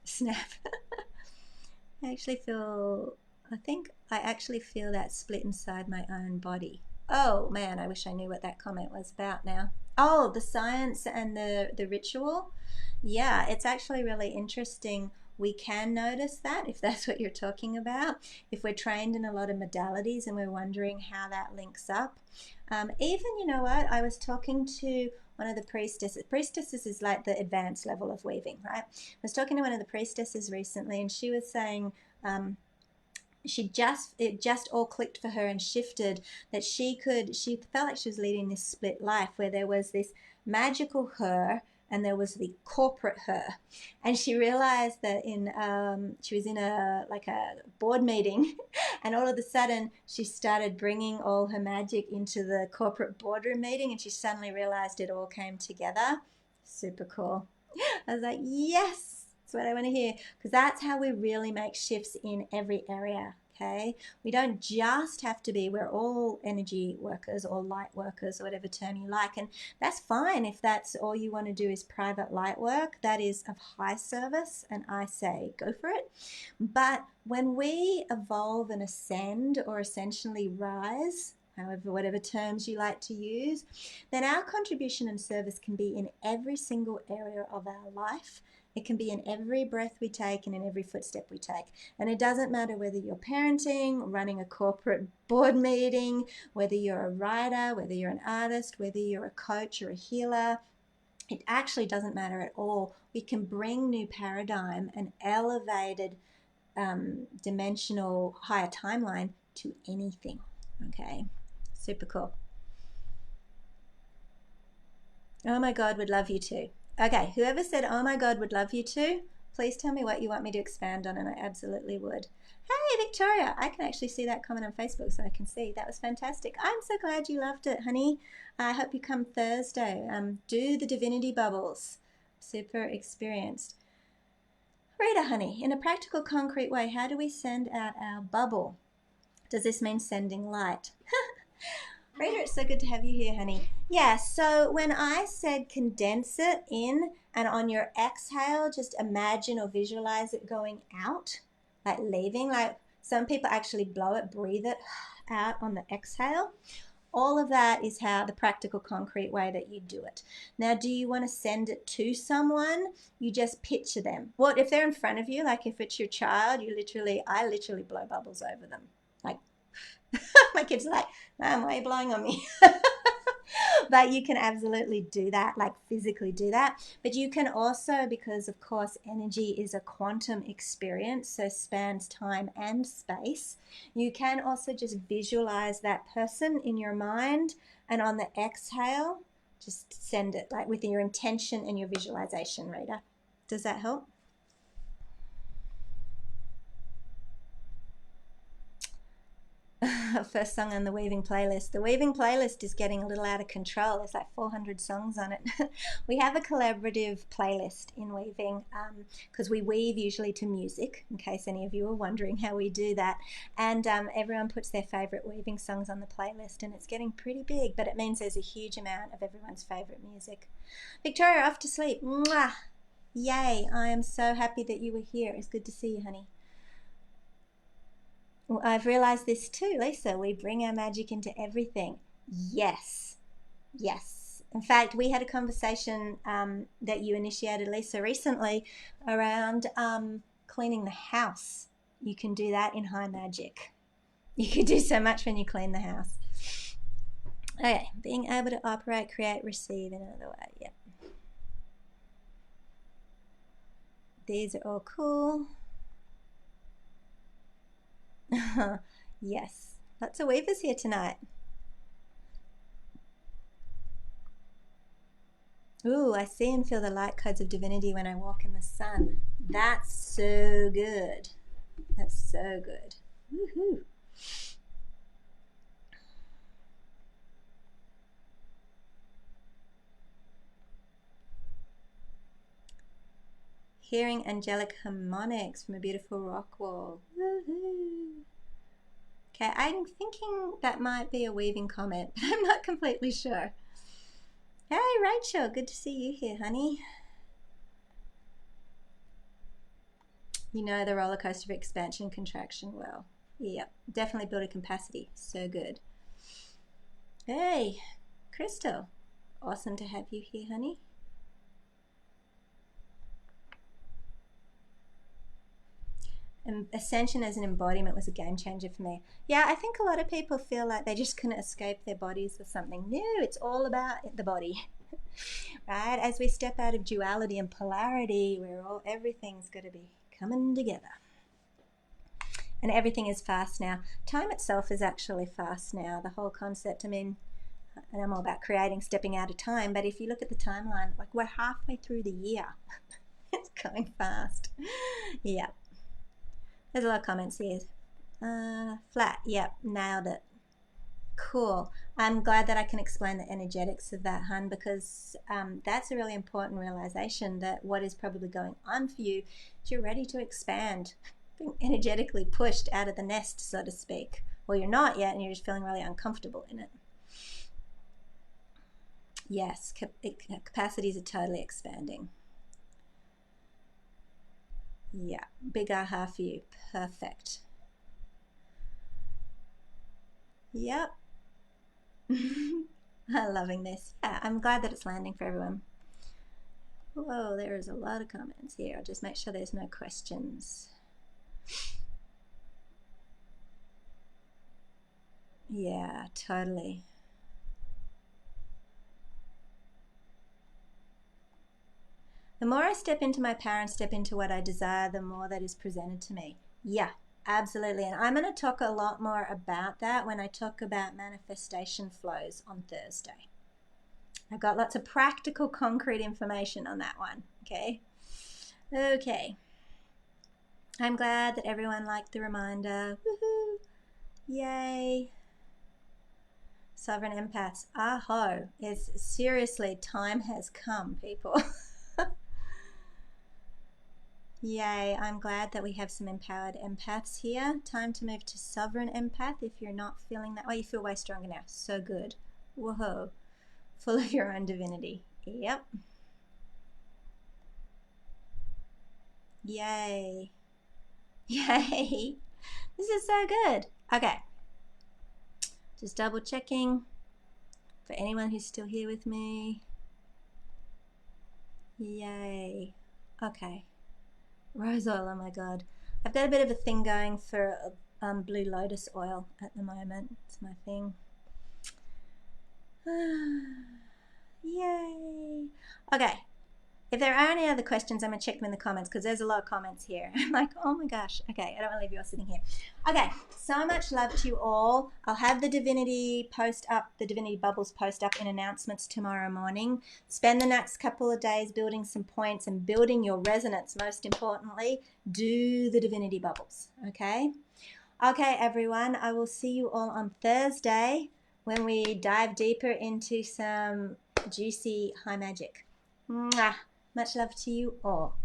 Snap. I think I actually feel that split inside my own body. Oh man, I wish I knew what that comment was about now. Oh, the science and the ritual. Yeah, it's actually really interesting. We can notice that if that's what you're talking about. If we're trained in a lot of modalities and we're wondering how that links up. Even, you know what, I was talking to one of the priestesses. Priestesses is like the advanced level of weaving, right? I was talking to one of the priestesses recently, and she was saying it just all clicked for her and shifted, that she felt like she was leading this split life where there was this magical her and there was the corporate her, and she realized that she was in a board meeting and all of a sudden she started bringing all her magic into the corporate boardroom meeting, and she suddenly realized it all came together. Super cool. I was like, yes, that's what I want to hear, because that's how we really make shifts in every area. Okay, we don't just have to be, we're all energy workers or light workers or whatever term you like, and that's fine if that's all you want to do is private light work. That is of high service, and I say go for it. But when we evolve and ascend, or essentially rise, however, whatever terms you like to use, then our contribution and service can be in every single area of our life. It can be in every breath we take and in every footstep we take. And it doesn't matter whether you're parenting, running a corporate board meeting, whether you're a writer, whether you're an artist, whether you're a coach or a healer. It actually doesn't matter at all. We can bring new paradigm and elevated dimensional higher timeline to anything. Okay, super cool. Oh my God, would love you too. Okay, whoever said, oh my God, would love you too, please tell me what you want me to expand on, and I absolutely would. Hey, Victoria, I can actually see that comment on Facebook, so I can see. That was fantastic. I'm so glad you loved it, honey. I hope you come Thursday. Do the divinity bubbles. Super experienced. Rita, honey, in a practical, concrete way, how do we send out our bubble? Does this mean sending light? Rita, it's so good to have you here, honey. Yeah, so when I said condense it in, and on your exhale, just imagine or visualize it going out, like leaving. Like some people actually blow it, breathe it out on the exhale. All of that is how the practical, concrete way that you do it. Now, do you want to send it to someone? You just picture them. What if they're in front of you? Like if it's your child, I literally blow bubbles over them. Like my kids are like, Mom, why are you blowing on me? But you can absolutely do that, like physically do that. But you can also, because of course energy is a quantum experience, so spans time and space, you can also just visualize that person in your mind, and on the exhale, just send it, like with your intention and your visualization, Rita. Does that help? First song on the Weaving playlist. The Weaving playlist is getting a little out of control. There's like 400 songs on it. We have a collaborative playlist in Weaving because we weave usually to music, in case any of you are wondering how we do that. And everyone puts their favorite Weaving songs on the playlist, and it's getting pretty big, but it means there's a huge amount of everyone's favorite music. Victoria, off to sleep. Mwah! Yay, I am so happy that you were here. It's good to see you, honey. Well, I've realized this too, Lisa. We bring our magic into everything. Yes. Yes. In fact, we had a conversation that you initiated, Lisa, recently around cleaning the house. You can do that in high magic. You can do so much when you clean the house. Okay, being able to operate, create, receive in another way. Yep. These are all cool. Yes, lots of weavers here tonight. Ooh, I see and feel the light codes of divinity when I walk in the sun. That's so good. That's so good. Woohoo. Hearing angelic harmonics from a beautiful rock wall. Woohoo. Okay, I'm thinking that might be a weaving comment, but I'm not completely sure. Hey, Rachel, good to see you here, honey. You know the roller coaster of expansion and contraction well. Yep, definitely build a capacity. So good. Hey, Crystal. Awesome to have you here, honey. Ascension as an embodiment was a game changer for me. Yeah, I think a lot of people feel like they just couldn't escape their bodies or something. No, it's all about the body. Right? As we step out of duality and polarity, everything's got to be coming together. And everything is fast now. Time itself is actually fast now. The whole concept, I mean, and I'm all about creating, stepping out of time, but if you look at the timeline, like we're halfway through the year. It's going fast. Yeah. There's a lot of comments here. Flat, yep, nailed it. Cool. I'm glad that I can explain the energetics of that, hun, because that's a really important realization that what is probably going on for you is you're ready to expand, being energetically pushed out of the nest, so to speak. Well, you're not yet, and you're just feeling really uncomfortable in it. Yes, capacities are totally expanding. Yeah, big aha for you. Perfect. Yep. I'm loving this. Yeah, I'm glad that it's landing for everyone. Whoa, there is a lot of comments here. I'll just make sure there's no questions. Yeah, totally. The more I step into my power and step into what I desire, the more that is presented to me. Yeah, absolutely. And I'm going to talk a lot more about that when I talk about manifestation flows on Thursday. I've got lots of practical, concrete information on that one. Okay. I'm glad that everyone liked the reminder. Woohoo! Yay! Sovereign empaths. Aho! It's seriously, time has come, people. Yay, I'm glad that we have some empowered empaths here. Time to move to sovereign empath if you're not feeling that way. You feel way stronger now. So good. Whoa. Full of your own divinity. Yep. Yay. Yay. This is so good. Okay. Just double checking for anyone who's still here with me. Yay. Okay. Rose oil, oh my god. I've got a bit of a thing going for blue lotus oil at the moment. It's my thing. Yay. Okay. If there are any other questions, I'm going to check them in the comments because there's a lot of comments here. I'm like, oh my gosh. Okay, I don't want to leave you all sitting here. Okay, so much love to you all. I'll have the Divinity post up, the Divinity Bubbles post up in announcements tomorrow morning. Spend the next couple of days building some points and building your resonance, most importantly. Do the Divinity Bubbles, okay? Okay, everyone, I will see you all on Thursday when we dive deeper into some juicy high magic. Mwah. Much love to you all.